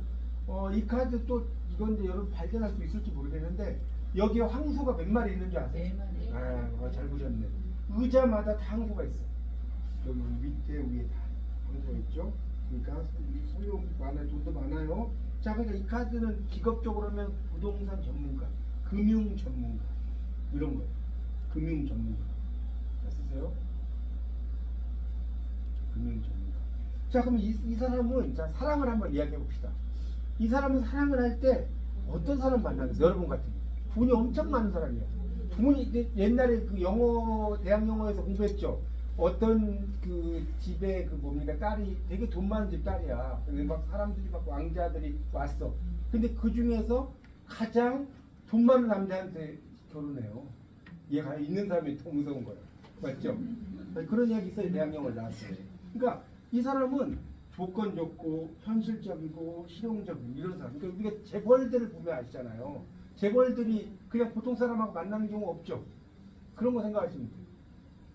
B: 이 카드 또 이건 이제 여러분 발견할 수 있을지 모르겠는데 여기에 황소가 몇 마리 있는 줄 아세요?
E: 4마리.
B: 잘 보셨네. 의자마다 다 황소가 있어. 여기 밑에 위에 다 황소가 있죠. 그러니까 소유욕 많아요. 돈도 많아요. 자, 그러니까 이 카드는 직업적으로 하면 부동산 전문가, 금융 전문가 이런 거예요. 금융 전문가. 자, 쓰세요. 금융 전문가. 자, 그럼 이 사람은 자 사랑을 한번 이야기해 봅시다. 이 사람은 사랑을 할 때 어떤 사람 만나겠어요? 여러분 같은 돈이 엄청 많은 사람이에요. 돈이 옛날에 그 영어 대학 영어에서 공부했죠. 어떤 그 집에 그 뭡니까 딸이 되게 돈 많은 집 딸이야. 근데 막 사람들이 막 왕자들이 왔어. 근데 그 중에서 가장 돈 많은 남자한테 결혼해요. 얘가 있는 사람이 더 무서운 거야. 맞죠? 그런 이야기 있어요. 대학 영어를 나왔어요. 그러니까 이 사람은 조건 좋고 현실적이고 실용적인 이런 사람. 그러니까 우리가 재벌들을 보면 아시잖아요. 재벌들이 그냥 보통 사람하고 만나는 경우 없죠. 그런 거 생각하시면 돼요.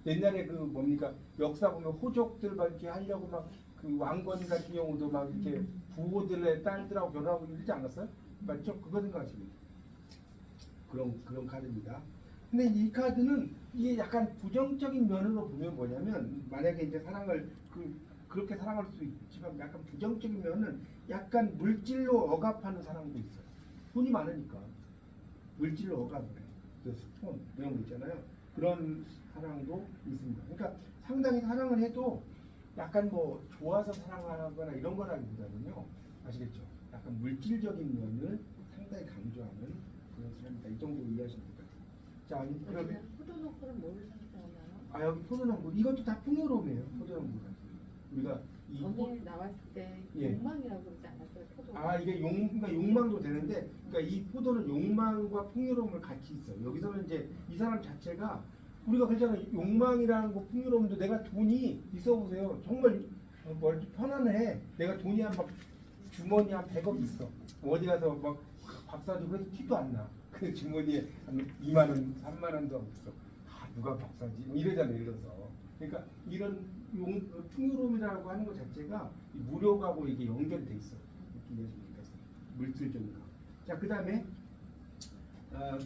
B: 옛날에 그 뭡니까 역사 보면 호족들 막 이렇게 하려고 막 그 왕건 같은 경우도 막 이렇게 부호들의 딸들하고 결혼하고 이러지 않았어요? 맞죠? 그거 생각하시면 돼요. 그런 카드입니다. 근데 이 카드는 이게 약간 부정적인 면으로 보면 뭐냐면 만약에 이제 사랑을 그렇게 사랑할 수 있지만 약간 부정적인 면은 약간 물질로 억압하는 사랑도 있어요. 돈이 많으니까 물질로 억압을 해. 그 스톤 이런 거 있잖아요. 그런 사랑도 있습니다. 그러니까 상당히 사랑을 해도 약간 뭐 좋아서 사랑하거나 이런 거라기보다는요. 아시겠죠? 약간 물질적인 면을 상당히 강조하는 그런 사람이다. 이 정도로 이해하시면 될 것 같아요. 자, 그러면
E: 포도노크는 뭐를 상징하나요?
B: 여기 포도나무 이것도 다 풍요로움이에요. 포도나무가 우리가 이
A: 전에 나왔을 때
B: 예.
A: 욕망이라고 그러지 않았어요? 포도.
B: 이게 그러니까 욕망도 되는데, 그러니까 이 포도는 욕망과 풍요로움을 같이 있어요. 여기서는 이제 이 사람 자체가 우리가 그러잖아요. 욕망이라는 거, 풍요로움도 내가 돈이 있어 보세요. 정말 뭐 편안해. 내가 돈이 막 주머니 한 100억 있어. 어디 가서 막 밥 사주고 해도 티도 안 나. 그 주머니에 한 2만 원, 3만 원도 없어. 누가 밥 사지? 이러잖아요. 이래서. 그러니까 이런 풍요로움이라고 하는 것 자체가 무료하고 이게 연결돼 있어. 이렇게 이해하시면 되겠습니다. 물질적인 거. 자, 그 다음에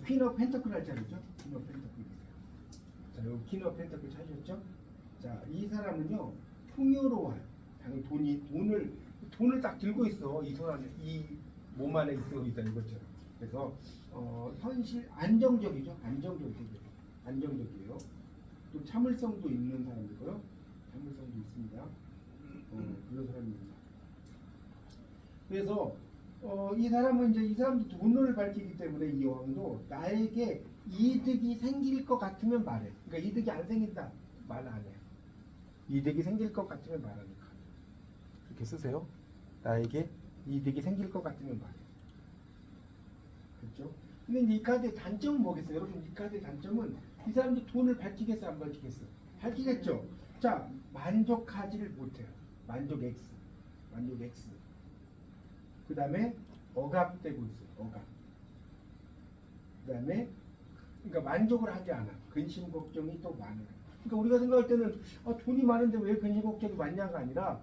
B: 퀸 오브 펜터클 할 자리죠. 퀸 오브 펜터클. 자, 여기 퀸 오브 펜터클 찾으셨죠? 자, 이 사람은요 풍요로워요. 당연히 돈을 딱 들고 있어. 이 손 안에, 이 몸 안에 있어 있다 이것처럼. 그래서 현실 안정적이죠. 안정적이에요. 또 참을성도 있는 사람이고요. 참을성도 있습니다. 그런 사람입니다. 그래서 이 사람은 이제 이 사람도 돈을 밝히기 때문에 이 왕도 나에게 이득이 생길 것 같으면 말해. 그러니까 이득이 안 생긴다 말 안 해요. 이득이 생길 것 같으면 말하는 카드. 이렇게 쓰세요. 나에게 이득이 생길 것 같으면 말해. 그렇죠? 근데 이제 이 카드의 단점은 뭐겠어요? 여러분 이 카드의 단점은 이 사람도 돈을 밝히겠어 안 밝히겠어? 밝히겠죠. 자, 만족하지를 못해요. 만족 X. 그 다음에 억압되고 있어요. 억압. 그다음에 그러니까 만족을 하지 않아. 근심 걱정이 또 많아요. 그러니까 우리가 생각할 때는 돈이 많은데 왜 근심 걱정이 많냐가 아니라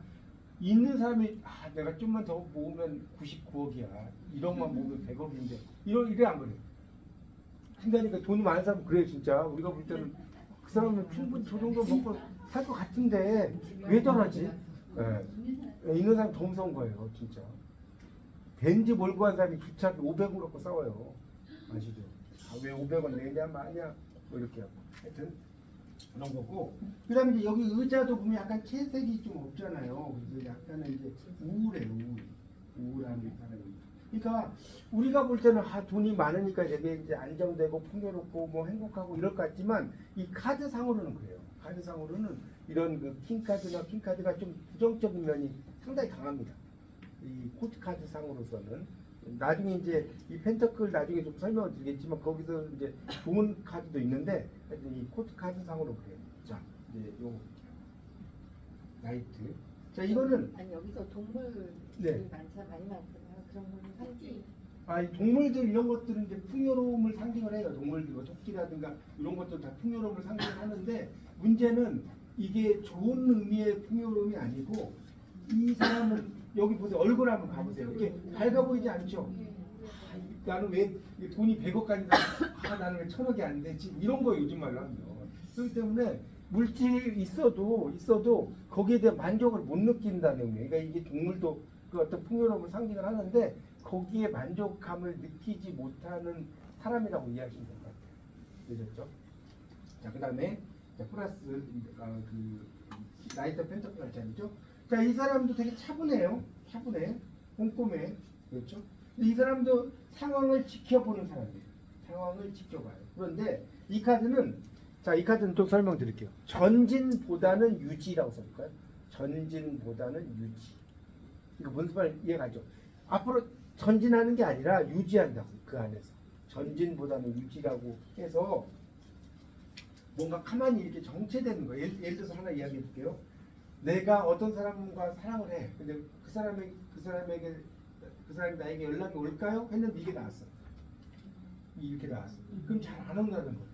B: 있는 사람이 내가 좀만 더 모으면 99억이야. 1억만 모으면 100억인데 이래 안 그래. 그러니까 돈이 많은 사람은 그래 진짜. 우리가 볼 때는 그 사람은 충분히 저 정도 먹고 살 것 같은데 왜 저러지? 예. 있는 사람 더 무서운 거예요 진짜. 벤츠 몰고 간 사람이 주차 500원 갖고 싸워요. 아시죠? 왜 500원 내냐 마냐 뭐 이렇게 하고 하여튼 그런 거고. 그 다음에 이제 여기 의자도 보면 약간 채색이 좀 없잖아요. 그래서 약간은 이제 우울해요. 우울한 사람입니다. 그러니까 우리가 볼 때는 돈이 많으니까 되게 이제 안정되고 풍요롭고 뭐 행복하고 이럴 것 같지만 이 카드상으로는 그래요. 카드상으로는 이런 그 킹카드나 퀸카드가 좀 부정적인 면이 상당히 강합니다. 이 코트카드 상으로서는 나중에 이제 이 펜터클 나중에 좀 설명을 드리겠지만 거기서 이제 좋은 카드도 있는데 하여튼 이 코트카드 상으로 그래요. 자 이제 요거 나이트. 자 이거는
A: 아니 여기서 동물들이
B: 네.
A: 많이 많잖아요. 그런 거는 상징.
B: 동물들 이런 것들은 이제 풍요로움을 상징을 해요. 동물들, 뭐 토끼라든가 이런 것들 다 풍요로움을 상징을 하는데 문제는 이게 좋은 의미의 풍요로움이 아니고 이 사람은 여기 보세요. 얼굴 한번 봐보세요. 이게 밝아 보이지 않죠? 나는 왜 돈이 100억까지 나는 왜 1000억이 안 되지? 이런 거 요즘 말로 하면. 그렇기 때문에 물질이 있어도 거기에 대한 만족을 못 느낀다는 의미. 그러니까 이게 동물도 그 어떤 풍요로움을 상징을 하는데 거기에 만족감을 느끼지 못하는 사람이라고 이해하시면 될 것 같아요. 되셨죠? 자, 그 다음에 플러스 그 나이트 펜터클 알잖아요. 자, 이 사람도 되게 차분해요. 차분해. 꼼꼼해. 그렇죠? 근데 이 사람도 상황을 지켜보는 사람이에요. 상황을 지켜봐요. 그런데 이 카드는 이 카드는 또 설명드릴게요. 전진보다는 유지라고 써볼까요? 전진보다는 유지. 이거 무슨 말 이해가죠? 앞으로 전진하는 게 아니라 유지한다고. 그 안에서. 전진보다는 유지라고 해서 뭔가 가만히 이렇게 정체되는 거예요. 예를 들어서 하나 이야기해 볼게요. 내가 어떤 사람과 사랑을 해. 근데 그 사람이 나에게 연락이 올까요? 했는데 이게 나왔어. 이렇게 나왔어. 그럼 잘 안 온다는 거예요.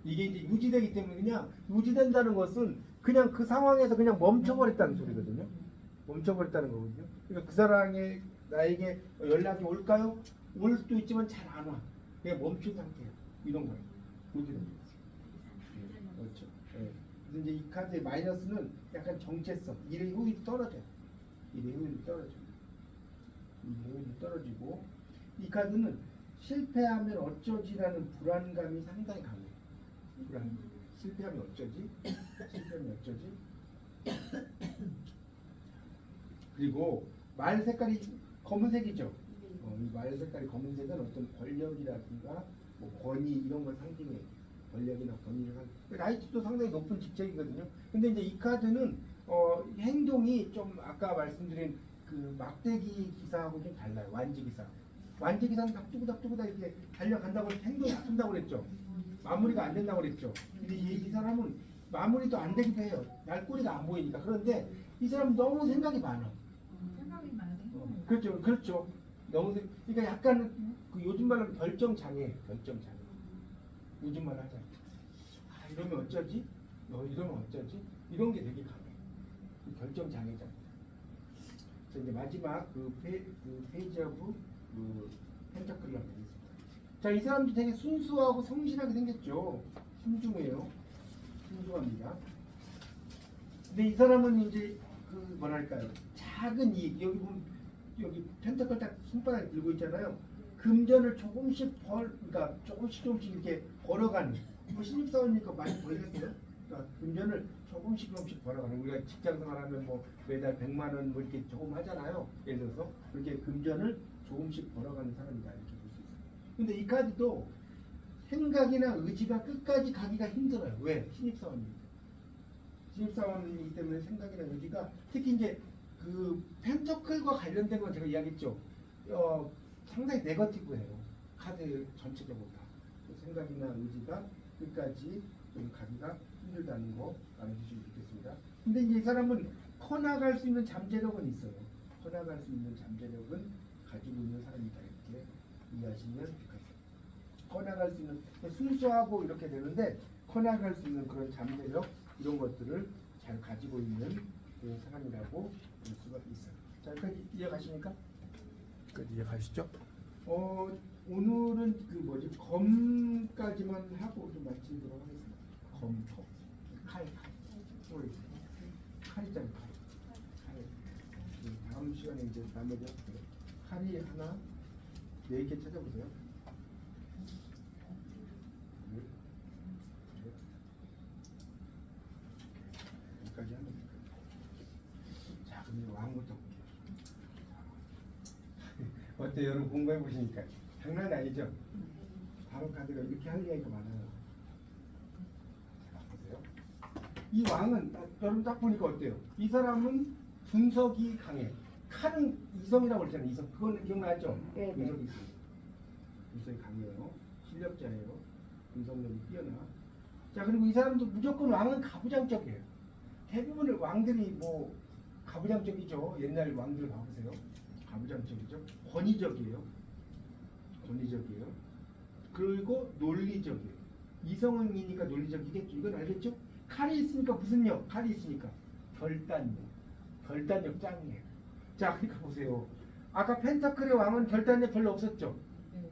B: 이게 이제 유지되기 때문에 그냥 유지된다는 것은 그냥 그 상황에서 그냥 멈춰버렸다는 소리거든요. 멈춰버렸다는 거거든요. 그러니까 그 사람이 나에게 연락이 올까요? 올 수도 있지만 잘 안 와. 그냥 멈춘 상태예요. 이런 거예요. 그렇게 됩니다. 그렇죠. 네. 그래서 이제 이 카드의 마이너스는 약간 정체성, 일의 효율이 떨어져요. 일의 효율이 떨어져요. 일의 효율이 떨어지고 이 카드는 실패하면 어쩌지라는 불안감이 상당히 강해요. 불안. 실패하면 어쩌지? 실패하면 어쩌지? 그리고 말 색깔이 검은색이죠. 이 말 색깔이 검은색은 어떤 권력이라든가 뭐 권위 이런 걸 상징해요. 권력이나 권위를 라이트도 상당히 높은 직책이거든요. 근데 이제 이 카드는 행동이 좀 아까 말씀드린 그 막대기 기사하고 좀 달라요. 완지 기사. 완지 기사는 닥두구닥두구다 이렇게 달려간다고 해서 행동이 나쁜다고 그랬죠. 마무리가 안 된다고 그랬죠. 근데 이 사람은 마무리도 안 되기도 해요. 날 꼬리가 안 보이니까. 그런데 이 사람은 너무 생각이 많아.
C: 생각이 많아요.
B: 그렇죠. 너무 그러니까 약간 그 요즘 말로 결정 장애. 요즘 말 하자. 이러면 어쩌지? 이러면 어쩌지? 이런 게 되게 강해. 결정 장애자. 자, 이제 마지막 그 페이지 오브 그 펜타클을 하겠습니다. 자, 이 사람도 되게 순수하고 성실하게 생겼죠. 신중해요. 신중합니다. 근데 이 사람은 이제 그 뭐랄까요? 작은 이익. 여기 보면 여기 펜타클 딱 손바닥에 들고 있잖아요. 금전을 그러니까 조금씩 이렇게 벌어가는. 뭐 신입사원이니까 많이 벌겠어요. 그러니까 금전을 조금씩 벌어가는. 우리가 직장생활하면 뭐 매달 100만 원 뭐 이렇게 조금 하잖아요. 예를 들어서 그렇게 금전을 조금씩 벌어가는 사람이다 이렇게 볼 수 있어요. 근데 이 카드도 생각이나 의지가 끝까지 가기가 힘들어요. 왜? 신입사원이기 때문에 생각이나 의지가 특히 이제 그 펜터클과 관련된 건 제가 이야기했죠. 상당히 네거티브해요. 카드 전체적으로 다. 생각이나 의지가 끝까지 좀 가기가 힘들다는 거 알아주시면 좋겠습니다. 근데 이제 이 사람은 커나갈 수 있는 잠재력은 있어요. 커나갈 수 있는 잠재력은 가지고 있는 사람이다 이렇게 이해하시면 될 것 같아요. 커나갈 수 있는 순수하고 이렇게 되는데 커나갈 수 있는 그런 잠재력 이런 것들을 잘 가지고 있는 그런 사람이라고 볼 수가 있어요. 자, 여기까지 이해가십니까? 여기까지 이해가시죠? 오늘은 그 뭐지 검까지만 하고 좀 마치도록 하겠습니다. 검, 칼, 칼 있잖아요. 칼. 다음 시간에 이제 나머지 칼이 하나 4개 찾아보세요. 여기까지 하면 될까요? 자, 그럼 이제 왕부터 볼게요. 어때요? 여러분 공부해 보시니까 장난 아니죠? 바로 카드가 이렇게 할 얘기가 많아요. 자, 보세요. 이 왕은 여러분 딱 보니까 어때요? 이 사람은 분석이 강해. 칼은 이성이라고 했잖아요. 이성. 그건 기억나죠?
A: 네, 네.
B: 분석이 강해. 분석이 강해요. 실력자예요. 분석력이 뛰어나. 자, 그리고 이 사람도 무조건 왕은 가부장적이에요. 대부분의 왕들이 뭐 가부장적이죠. 옛날 왕들 봐보세요. 가부장적이죠. 권위적이에요. 권위적이에요. 그리고 논리적이에요. 이성이니까 논리적이겠죠. 이건 알겠죠? 칼이 있으니까 무슨 력? 칼이 있으니까 결단력. 결단력 짱이에요. 자, 그러니까 보세요. 아까 펜타클의 왕은 결단력 별로 없었죠.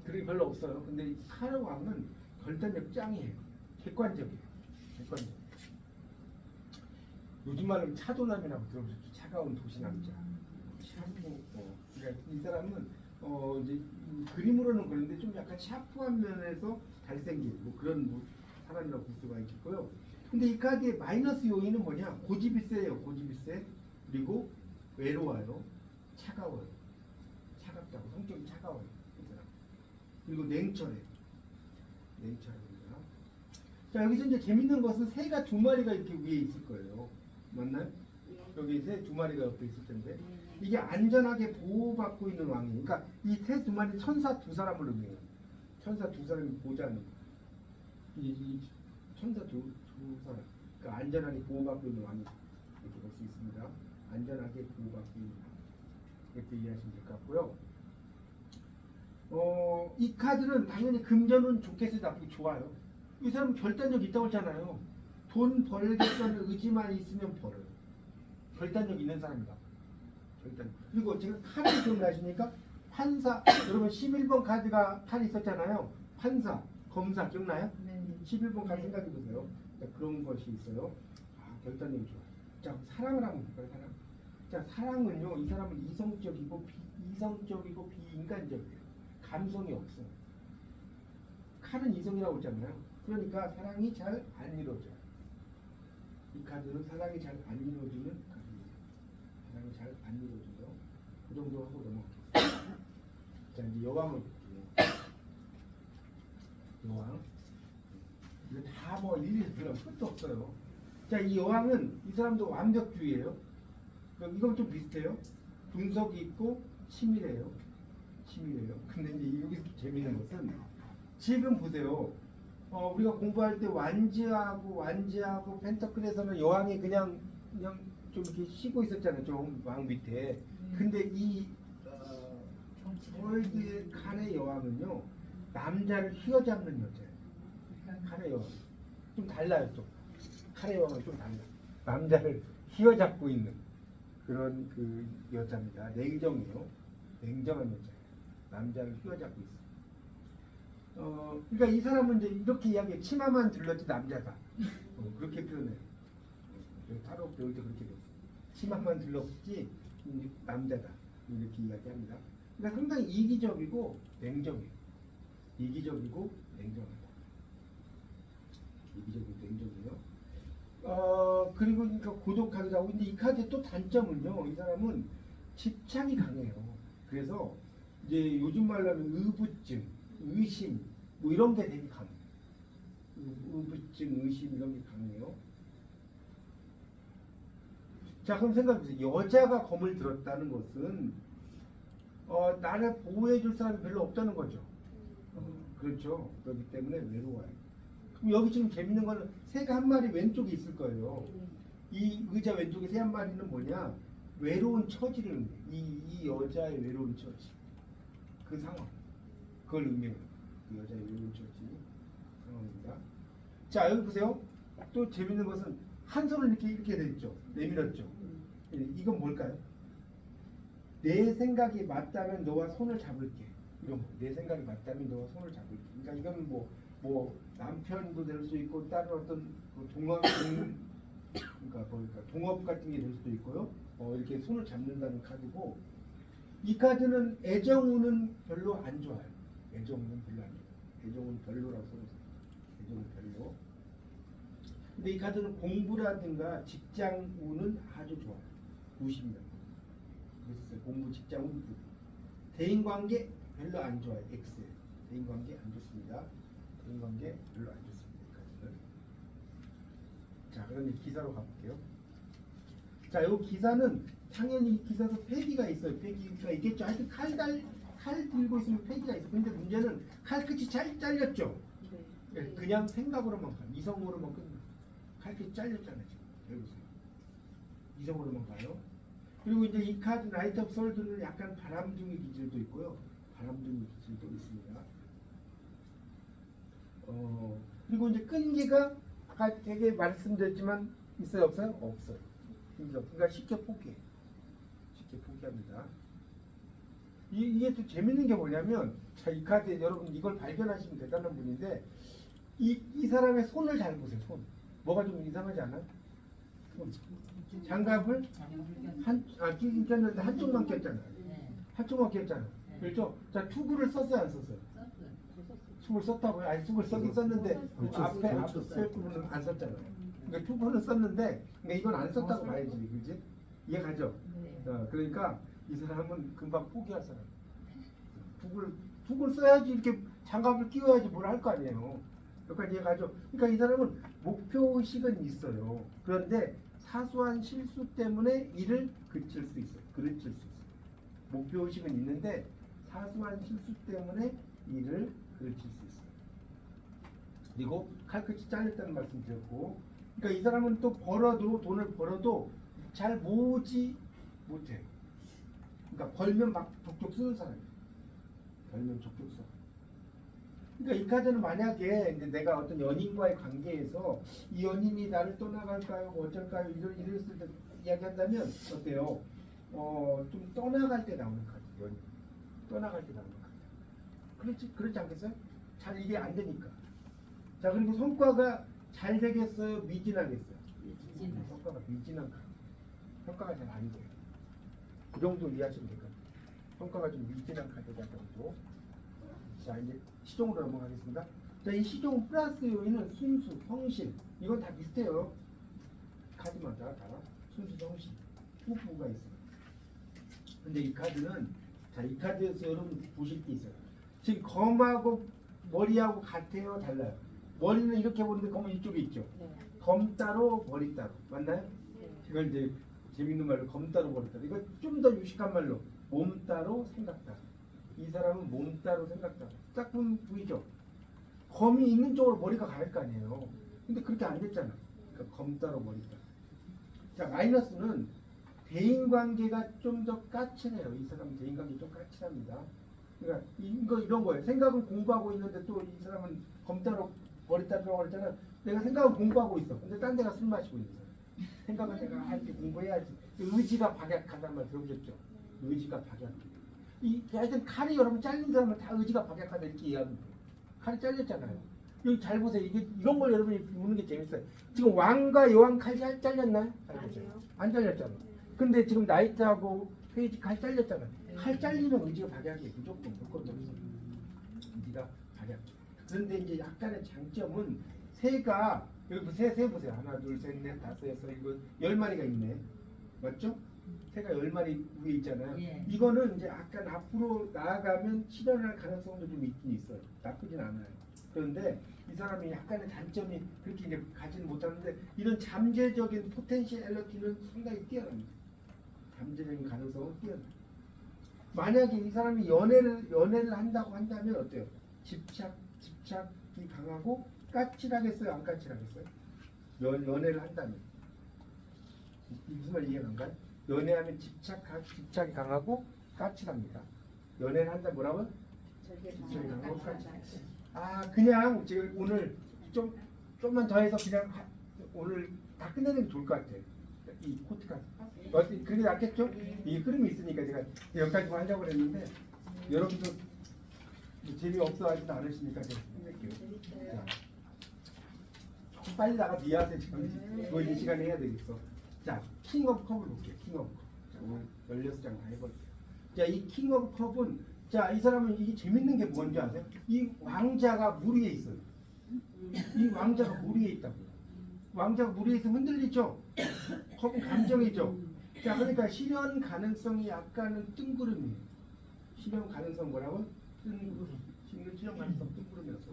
B: 그게 별로 없어요. 근데 이 칼의 왕은 결단력 짱이에요. 객관적이에요. 객관적. 요즘 말로 차도남이라고 들어보셨죠? 차가운 도시 남자. 그러니까 이 사람은 이제 그림으로는 그런데 좀 약간 샤프한 면에서 잘생긴 뭐 그런 뭐 사람이라고 볼 수가 있겠고요. 근데 이 카드의 마이너스 요인은 뭐냐? 고집이 세요. 고집이 세. 그리고 외로워요. 차가워요. 차갑다고. 성격이 차가워요. 이 사람. 그리고 냉철해요. 냉철합니다. 자, 여기서 이제 재밌는 것은 새가 2마리가 이렇게 위에 있을 거예요. 맞나요? 여기 새 2마리가 옆에 있을 텐데 이게 안전하게 보호받고 있는 왕이에요. 그러니까 이 새 2마리 천사 2사람을 의미해요. 천사 2사람이 보호자는 거예요. 이 천사 2사람. 그러니까 안전하게 보호받고 있는 왕이 이렇게 볼 수 있습니다. 안전하게 보호받고 있는 왕. 이렇게 이해하시면 될 것 같고요. 이 카드는 당연히 금전은 좋게 쓰 나쁘게 좋아요. 이 사람은 결단력 있다고 했잖아요. 돈 벌겠다는 의지만 있으면 벌어요. 결단력 있는 사람이다. 결단. 그리고 지금 칼이 기억나십니까? 판사. 여러분 11번 카드가 칼이 있었잖아요. 판사, 검사 기억나요?
A: 네.
B: 11번 카드 생각해 보세요. 그런 것이 있어요. 아, 결단력이 좋아요. 자, 사랑을 한번 볼까요? 사랑. 자, 사랑은요. 이 사람은 이성적이고 비인간적이에요. 감성이 없어요. 칼은 이성이라고 했잖아요. 그러니까 사랑이 잘 안 이루어져요. 이 카드는 사랑이 잘 안 이루어지는 카드입니다. 사랑이 잘 안 이루어져요. 그 정도 하고 넘어가겠습니다. 자, 이제 여왕을 볼게요. 여왕. 이거 다 뭐 일일이 들어가면 끝도 없어요. 자, 이 여왕은 이 사람도 완벽주의예요. 이건 좀 비슷해요. 분석이 있고 치밀해요. 치밀해요. 근데 이제 여기서 재밌는 것은 지금 보세요. 우리가 공부할 때 완지하고 펜터클에서는 여왕이 그냥 좀 이렇게 쉬고 있었잖아요. 좀 왕 밑에. 근데 이 월드의 칼의 여왕은요 남자를 휘어잡는 여자예요. 칼의 여왕 좀 달라요. 또 칼의 여왕은 좀 달라. 남자를 휘어잡고 있는 그런 그 여자입니다. 냉정해요. 냉정한 여자예요. 남자를 휘어잡고 있어요. 그러니까 이 사람은 이제 이렇게 이야기해. 치마만 들렀지 남자다. 그렇게 표현해요. 따로 배울 때 그렇게 됐어요. 치마만 들렀지 남자다. 이렇게 이야기합니다. 그러니까 상당히 이기적이고 냉정해요. 이기적이고 냉정하다. 이기적이고 냉정해요. 그리고 그러니까 고독하기도 하고. 근데 이 카드의 또 단점은요. 이 사람은 집착이 강해요. 그래서 이제 요즘 말로 하면 의부증, 의심 뭐 이런 게 되게 강해요. 의부증, 의심 이런 게 강해요. 자, 그럼 생각해보세요. 여자가 검을 들었다는 것은 나를 보호해줄 사람이 별로 없다는 거죠. 그렇죠. 그렇기 때문에 외로워요. 그럼 여기 지금 재밌는 거는 새가 한 마리 왼쪽에 있을 거예요. 이 의자 왼쪽에 새 한 마리는 뭐냐? 외로운 처지를 의미해요. 이 여자의 외로운 처지. 그 상황. 그걸 의미해요. 그 여자의 외로운 처지 상황입니다. 자 여기 보세요. 또 재밌는 것은 한 손을 이렇게 돼 있죠. 내밀었죠. 이건 뭘까요? 내 생각이 맞다면 너와 손을 잡을게. 이런 거. 내 생각이 맞다면 너와 손을 잡을게. 그러니까 이건 뭐 남편도 될 수 있고 다른 어떤 그 그러니까 동업 같은 게 될 수도 있고요. 이렇게 손을 잡는다는 카드고 이 카드는 애정운은 별로 안 좋아요. 애정운은 별로 안 좋아요. 애정운 별로라고 써있어요. 애정운 별로. 근데 이 카드는 공부라든가 직장운은 아주 좋아요. 90명. 그랬어요. 공부, 직장운 9. 대인관계 별로 안 좋아요. X. 대인관계 안 좋습니다. 대인관계 별로 안 좋습니다. 이 카드는. 자, 그럼 이 기사로 가볼게요. 자, 이 기사는 당연히 이 기사도 패기가 있어요. 패기가 있겠죠. 하여튼 칼 들고 있으면 패기가 있어. 근데 문제는 칼 끝이 잘렸죠.
A: 네.
B: 그냥 생각으로만 가요. 이성으로만 끝나. 칼 끝이 잘렸잖아요. 지금. 여기 보세요. 이성으로만 가요. 그리고 이제 이 카드 나이트 오브 솔드는 약간 바람둥이 기질도 있고요. 바람둥이 기질도 있습니다. 그리고 이제 끈기가 아까 되게 말씀드렸지만 있어요 없어요? 없어요. 그러니까 쉽게 포기해. 쉽게 포기합니다. 이게 또 재밌는 게 뭐냐면 자, 이 카드 여러분 이걸 발견하시면 대단한 분인데 이 사람의 손을 잘 보세요. 손. 뭐가 좀 이상하지 않아요? 손. 장갑을 꼈는데 한쪽만 꼈잖아요. 한쪽만 꼈잖아요. 그렇죠? 자, 투구를 썼어요, 안 썼어요? 투구를 썼다고요? 아니, 투구를 쓰긴 썼는데 앞에 부분은 안 썼잖아요. 그러니까 투구는 썼는데 그러니까 이건 안 썼다고 봐야지, 그렇지? 이해가죠? 그러니까 이 사람은 금방 포기할 사람. 투구를 써야지 이렇게 장갑을 끼워야지 뭘 할 거 아니에요. 여기까지 이해가죠? 그러니까 이 사람은 목표의식은 있어요. 그런데 사소한 실수 때문에 일을 그칠 수 있어요. 그르칠 수 있어요. 목표의식은 있는데 사소한 실수 때문에 일을 그르칠 수 있어요. 그리고 칼끝이 잘렸다는 말씀 드렸고, 그러니까 이 사람은 또 돈을 벌어도 잘 모으지 못해요. 그러니까 벌면 막 족족 쓰는 사람이에요. 벌면 족족 써. 그러니까 이 카드는 만약에 이제 내가 어떤 연인과의 관계에서 이 연인이 나를 떠나갈까요? 뭐 어쩔까요? 이랬을 때 이야기한다면 어때요? 좀 떠나갈 때 나오는 카드. 연인. 떠나갈 때 나오는 카드. 그렇지 않겠어요? 잘 이게 안 되니까. 자, 그리고 성과가 잘 되겠어요? 미진하겠어요? 성과가 미진한 카드. 성과가 잘 안 돼요. 그 정도 이해하시면 될 것 같아요. 성과가 좀 미진한 카드다 정도. 자, 이제 시종으로 넘어가겠습니다. 자, 이 시종 플러스 요인은 순수, 성실. 이건 다 비슷해요. 카드마다 다 순수, 성실. 후보가 있어요. 근데 이 카드는, 자, 이 카드에서 여러분 보실 게 있어요. 지금 검하고 머리하고 같아요? 달라요? 머리는 이렇게 보는데 검은 이쪽에 있죠?
A: 네.
B: 검 따로, 머리 따로. 맞나요? 이걸 이제 재밌는 말로 검 따로, 머리 따로. 이거 좀 더 유식한 말로 몸 따로, 생각 따로. 이 사람은 몸 따로 생각 따로. 딱 보면 보이죠? 검이 있는 쪽으로 머리가 갈 거 아니에요. 근데 그렇게 안 됐잖아. 그러니까 검 따로 머리 따로. 자, 마이너스는 대인관계가 좀 더 까칠해요. 이 사람은 대인관계 좀 까칠합니다. 그러니까 이런 거예요. 생각은 공부하고 있는데 또 이 사람은 검 따로 머리 따로라고 했잖아. 내가 생각은 공부하고 있어. 근데 딴 데가 술 마시고 있는 사람. 생각은 내가 이렇게 공부해야지. 의지가 박약하다는 말 들어보셨죠? 의지가 박약. 하여튼 칼이 여러분 잘린 사람은 다 의지가 박약하다 이렇게 이해하면 돼요. 칼이 잘렸잖아요. 여기 잘 보세요. 이런 걸 여러분이 보는 게 재밌어요. 지금 왕과 여왕 칼이 잘렸나요?
A: 아니요.
B: 안 잘렸잖아. 근데 지금 나이트하고 페이지 칼 잘렸잖아. 칼 잘리면 의지가 박약이에요. 무조건 그것도 의지가 박약. 그런데 이제 약간의 장점은 새가 여기 새 보세요. 하나, 둘, 셋, 넷, 다섯, 여섯, 일곱, 10마리가 있네. 맞죠? 새가 10마리 위에 있잖아요.
E: 예.
B: 이거는 이제 약간 앞으로 나아가면 실현할 가능성도 좀 있긴 있어요. 나쁘진 않아요. 그런데 이 사람이 약간의 단점이 그렇게 이제 가지는 못하는데 이런 잠재적인 포텐셜리티는 상당히 뛰어납니다. 잠재적인 가능성은 뛰어납니다. 만약에 이 사람이 연애를 한다고 한다면 어때요? 집착이 강하고 까칠하겠어요? 안 까칠하겠어요? 연애를 한다면 무슨 말 이해가 안 가요? 연애하면 집착이 강하고 까칠합니다. 연애를 한다 뭐라고?
A: 저게
B: 저희가
A: 다
B: 똑같이. 그냥 지금 오늘 좀만 더 해서 그냥 오늘 다 끝내는 게 좋을 것 같아. 이 코트가 그게 낫겠죠? 이 흐름이 있으니까 제가 여기까지만 하려고 그랬는데 여러분도 재미없어 하지도 않으시니까 제가 끝낼게요. 자, 조금 빨리 나가 미안해 지금 이거 이 시간에 해야 되겠어. 자, 킹 오브 컵을 볼게요. 킹 오브 컵. 자, 오늘 16장 다 해볼게요. 자, 이 킹 오브 컵은 자, 이 사람은 이게 재밌는 게 뭔지 아세요? 이 왕자가 물 위에 있어요. 이 왕자가 물 위에 있다고요. 왕자가 물 위에 있으면 흔들리죠? 컵은 감정이죠? 자, 그러니까 실현 가능성이 약간은 뜬구름이에요. 실현 가능성 뭐라고? 뜬구름. 실현 가능성 뜬구름이라고.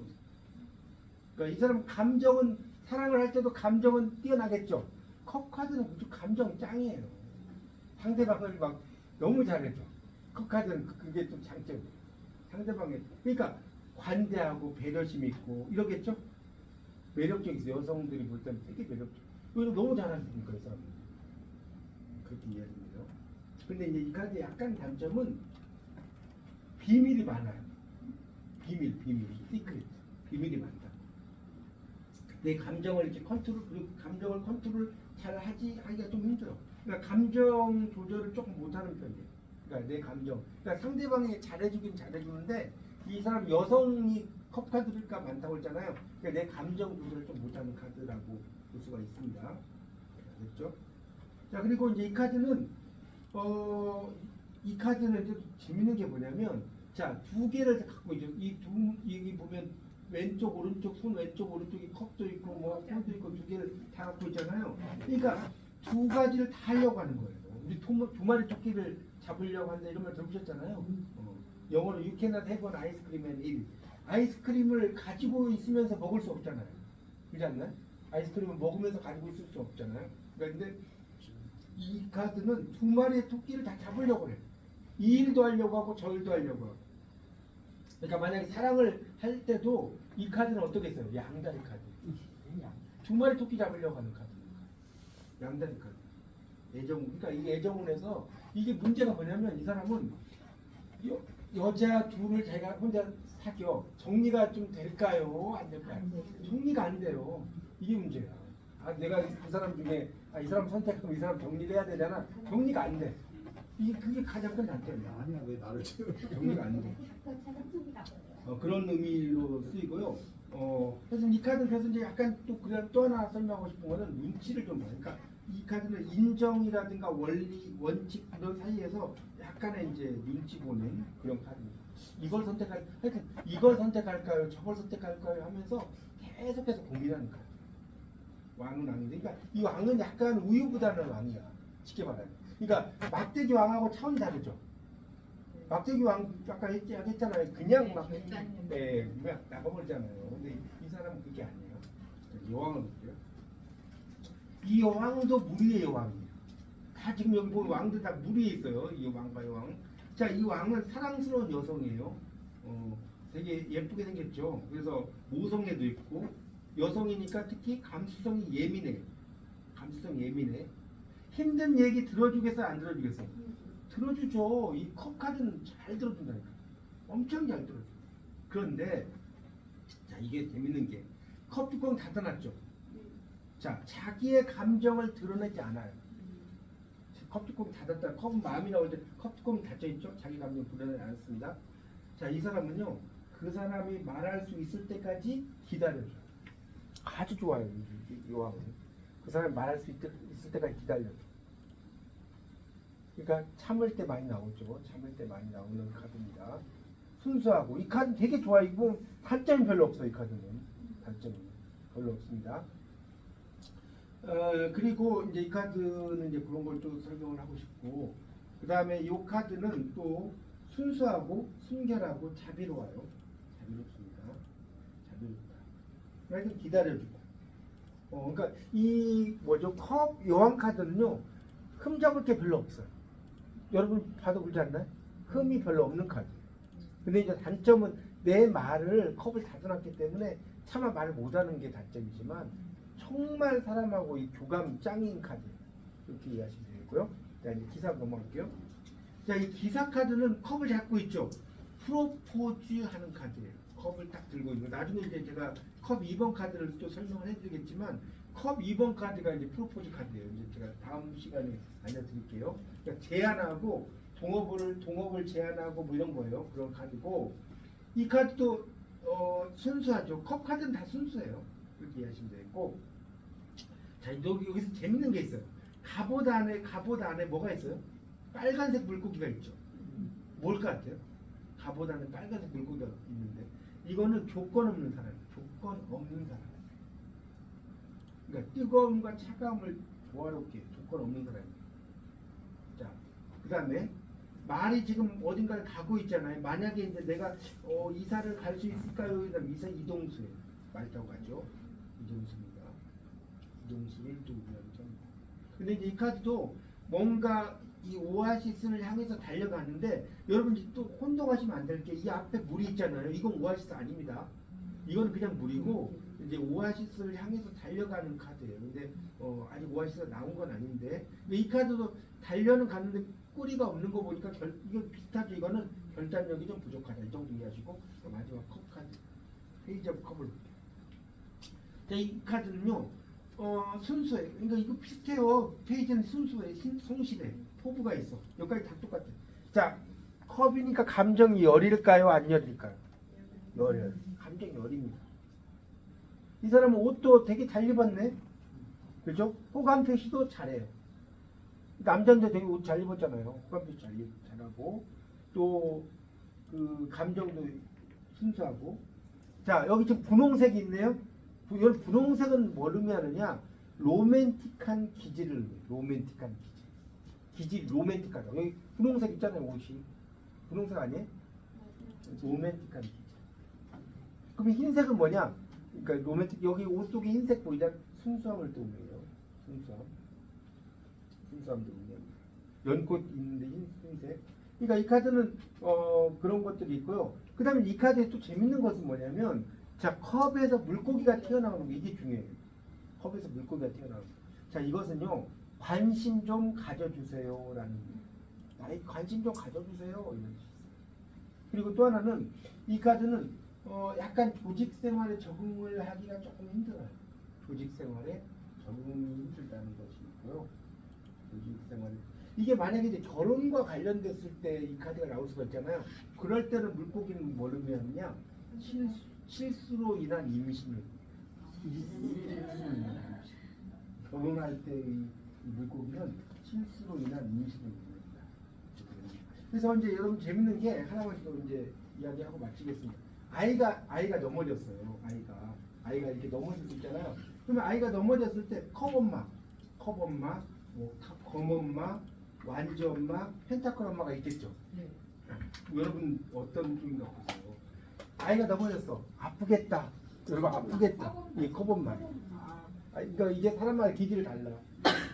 B: 그러니까 이 사람 감정은 사랑을 할 때도 감정은 뛰어나겠죠? 컵 카드는 무조건 감정 짱이에요. 상대방을 막 너무 잘해줘. 컵 카드는 그게 좀 장점이에요. 상대방에 그러니까 관대하고 배려심 있고 이러겠죠? 매력적이죠. 여성들이 볼 때는 되게 매력적. 이거 너무 잘하시니까 이 사람. 그렇게 이해합니다. 근데 이제 이 카드 약간 단점은 비밀이 많아요. 비밀, 시크릿, 비밀이 많다. 내 감정을 이렇게 그리고 감정을 컨트롤 잘 하기가 좀 힘들어. 그러니까 감정 조절을 조금 못하는 편이에요. 그러니까 내 감정. 그러니까 상대방이 잘해주긴 잘해주는데 이 사람 여성이 컵 카드가 많다고 했잖아요. 그러니까 내 감정 조절을 좀 못하는 카드라고 볼 수가 있습니다. 됐죠? 자, 그리고 이제 이 카드는 이 카드는 이제 재밌는 게 뭐냐면 자, 두 개를 갖고 있죠. 여기 보면 왼쪽 오른쪽 손 왼쪽 오른쪽이 컵도 있고 뭐 손도 있고 두 개를 다 갖고 있잖아요. 그러니까 두 가지를 다 하려고 하는 거예요. 우리 두 마리 토끼를 잡으려고 한다 이런 말 들어보셨잖아요. 영어로 you cannot have an ice cream and eat. 아이스크림을 가지고 있으면서 먹을 수 없잖아요. 그렇지 않나요? 아이스크림을 먹으면서 가지고 있을 수 없잖아요. 그런데 이 카드는 두 마리의 토끼를 다 잡으려고 해요. 이 일도 하려고 하고 저 일도 하려고 하고. 그러니까 만약에 사랑을 할 때도 이 카드는 어떻게 써요? 양다리 카드. 두 마리 토끼 잡으려고 하는 카드. 양다리 카드. 그러니까 이 애정운에서 이게 문제가 뭐냐면 이 사람은 여자 둘을 자기가 혼자 사귀어. 정리가 좀 될까요? 안 될까요? 정리가 안 돼요. 이게 문제야. 내가 그 사람 중에 이 사람 선택하면 이 사람 정리를 해야 되잖아. 정리가 안 돼. 그게 가장 큰 단점이야.
D: 아니야 왜 나를 쳐?
B: 정리가 안 돼. 그런 의미로 쓰이고요. 그래서 이 카드는 그래서 이제 약간 또 하나 설명하고 싶은 거는 눈치를 좀 봐요. 그러니까 이 카드는 인정이라든가 원리, 원칙 이런 사이에서 약간의 이제 눈치 보는 그런 카드입니다. 이걸 선택할까요? 저걸 선택할까요? 하면서 계속해서 고민하는 카드. 왕은 아닌데, 그러니까 이 왕은 약간 우유부단한 왕이야. 쉽게 말하면. 그러니까 막대기 왕하고 차원이 다르죠. 막대기 왕 아까 했잖아요. 그냥 막 그냥 나가버리잖아요. 근데 이 사람은 그게 아니에요. 여왕을 볼게요. 이 여왕도 무리의 여왕이에요. 다 지금 여기 보면 왕들 다 무리에 있어요. 이 왕과 여왕. 자, 이 왕은 사랑스러운 여성이에요. 되게 예쁘게 생겼죠. 그래서 모성애도 있고 여성이니까 특히 감수성이 예민해요. 감수성이 예민해. 힘든 얘기 들어주겠어요? 안 들어주겠어요? 들어주죠. 이 컵 카드는 잘 들어준다니까. 엄청 잘 들어줘. 그런데 자, 이게 재밌는 게 컵 뚜껑 닫아놨죠. 자, 자기의 감정을 드러내지 않아요. 컵 뚜껑 닫았다. 컵은 마음이 나올 때 컵 뚜껑이 닫혀있죠. 자기 감정 드러내지 않았습니다. 자, 이 사람은요, 그 사람이 말할 수 있을 때까지 기다려줘요. 아주 좋아요. 이 왕은. 그 사람이 말할 수 있을 때까지 기다려줘. 그러니까 참을 때 많이 나오죠. 참을 때 많이 나오는 카드입니다. 순수하고 이 카드 되게 좋아. 이거 단점이 별로 없어. 이 카드는 단점이 별로 없습니다. 그리고 이제 이 카드는 이제 그런 걸 또 설명을 하고 싶고, 그 다음에 이 카드는 또 순수하고 순결하고 자비로워요. 자비롭습니다. 자비롭다. 그래서 기다려주고. 그러니까 이 뭐죠? 컵 여왕 카드는요, 흠 잡을 게 별로 없어요. 여러분 봐도 그렇지 않나요? 흠이 별로 없는 카드. 근데 이제 단점은 내 말을 컵을 닫아놨기 때문에 차마 말을 못하는 게 단점이지만 정말 사람하고 이 교감 짱인 카드. 이렇게 이해하시면 되겠고요. 자, 이제 기사 넘어갈게요. 자, 이 기사 카드는 컵을 잡고 있죠. 프로포즈 하는 카드예요. 컵을 딱 들고 있는. 나중에 이제 제가 컵 2번 카드를 또 설명을 해드리겠지만 컵 2번 카드가 이제 프로포즈 카드예요. 이제 제가 다음 시간에 알려드릴게요. 그러니까 제안하고 동업을 제안하고 뭐 이런 거예요. 그런 카드고 이 카드도 순수하죠. 컵 카드는 다 순수해요. 그렇게 이해하시면 되고. 자, 여기서 재밌는 게 있어요. 갑옷 안에 뭐가 있어요? 빨간색 물고기가 있죠. 뭘 것 같아요? 갑옷 안에 빨간색 물고기가 있는데 이거는 조건 없는 사람이에요. 조건 없는 사람. 그러니까 뜨거움과 차가움을 조화롭게 조건 없는 사람이에요. 자, 그 다음에 말이 지금 어딘가를 가고 있잖아요. 만약에 이제 내가 이사를 갈 수 있을까요? 그다음 이사 이동수예요. 말 타고 가죠. 이동수입니다. 이동수를 또 우리하죠. 근데 이제 이 카드도 뭔가 이 오아시스를 향해서 달려가는데 여러분 또 혼동하시면 안 될 게 이 앞에 물이 있잖아요. 이건 오아시스 아닙니다. 이건 그냥 물이고 이제 오아시스를 향해서 달려가는 카드예요. 근데 아직 오아시스가 나온 건 아닌데 이 카드도 달려는 가는데 꼬리가 없는 거 보니까 이거 비슷하죠. 이거는 결단력이 좀 부족하다. 이 정도 이해하시고 마지막 컵 카드 페이지 오브 컵을 볼게요. 자, 이 카드는요 순수해. 그러니까 이거 비슷해요. 페이지는 순수해. 성실해. 포부가 있어. 여기까지 다 똑같아. 자, 컵이니까 감정이 열일까요? 안 열일까요? 열이에요. 감정이 열입니다. 이 사람은 옷도 되게 잘 입었네. 그죠? 호감 표시도 잘해요. 남자인데 되게 옷 잘 입었잖아요. 호감 표시 잘하고 또 그 감정도 순수하고. 자, 여기 지금 분홍색이 있네요. 이 분홍색은 뭘 의미하느냐? 로맨틱한 기질을 의미해요. 로맨틱한 기질. 기질 로맨틱하다. 여기 분홍색 있잖아요. 옷이. 분홍색 아니에요? 로맨틱한 기질. 그럼 흰색은 뭐냐? 그러니까 로맨틱 여기 옷 속에 흰색 보이잖아. 순수함을 또 의미해요. 순수함도 의미합니다. 연꽃 있는데 흰색. 그러니까 이 카드는 그런 것들이 있고요. 그 다음에 이 카드에 또 재밌는 것은 뭐냐면 자, 컵에서 물고기가 튀어나오는 거 이게 중요해요. 컵에서 물고기가 튀어나오는 거. 자, 이것은요. 관심 좀 가져주세요 라는 나에게 관심 좀 가져주세요 이런 뜻이 있어요. 그리고 또 하나는 이 카드는 약간 조직 생활에 적응을 하기가 조금 힘들어요. 조직 생활에 적응이 힘들다는 것이 있고요. 조직 생활에 이게 만약에 이제 결혼과 관련됐을 때 이 카드가 나올 수가 있잖아요. 그럴 때는 물고기는 뭘 의미하느냐? 실수로 인한 임신을 결혼할 때 이 물고기는 실수로 인한 임신을 의미합니다. 그래서 이제 여러분 재밌는 게 하나만 더 이제 이야기하고 마치겠습니다. 아이가 넘어졌어요. 아이가 이렇게 넘어질 수 있잖아요. 그러면 아이가 넘어졌을 때 컵엄마, 뭐 검엄마, 완주엄마, 펜타클 엄마가 있겠죠.
C: 네.
B: 여러분 어떤 쪽인가 보세요. 아이가 넘어졌어. 아프겠다. 여러분 아프겠다. 이 컵엄마. 그러니까 이게 사람마다 기질이 달라.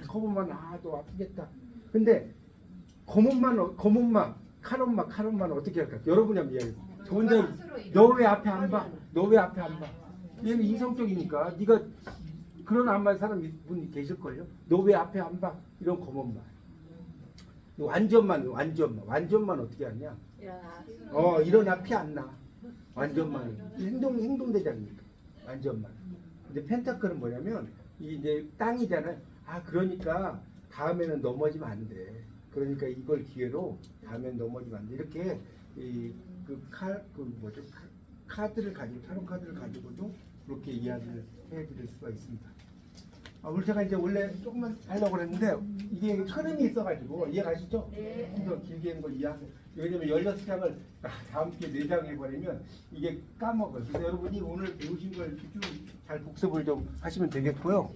B: 컵엄마는 너 아프겠다. 근데 검엄마, 칼엄마는 어떻게 할까? 여러분이 한번 이야기해요. 저 혼자 너 왜 앞에 안 봐? 너 왜 앞에 안 봐? 얘는 이성적이니까 네가 그런 안말 사람 분이 계실걸요? 너 왜 앞에 안 봐? 이런 검엄마. 완전만 어떻게 하냐? 일어나 피 안 나. 완전만 행동대장이니까 완전만. 근데 펜타클은 뭐냐면 이게 이제 땅이잖아요. 그러니까 다음에는 넘어지면 안 돼. 그러니까 이걸 기회로 다음엔 넘어지면 안 돼. 이렇게 카드를 가지고 타로 카드를 가지고도 그렇게 이야기를 해드릴 수가 있습니다. 우리 제가 이제 원래 조금만 하려고 했는데 이게 흐름이 있어가지고 이해가시죠?
C: 네.
B: 좀 더 길게 있는 걸 이해하세요. 왜냐면 16장을 다음 주에 4장 해버리면 이게 까먹어요. 그래서 여러분이 오늘 배우신 걸 쭉 잘 복습을 좀 하시면 되겠고요.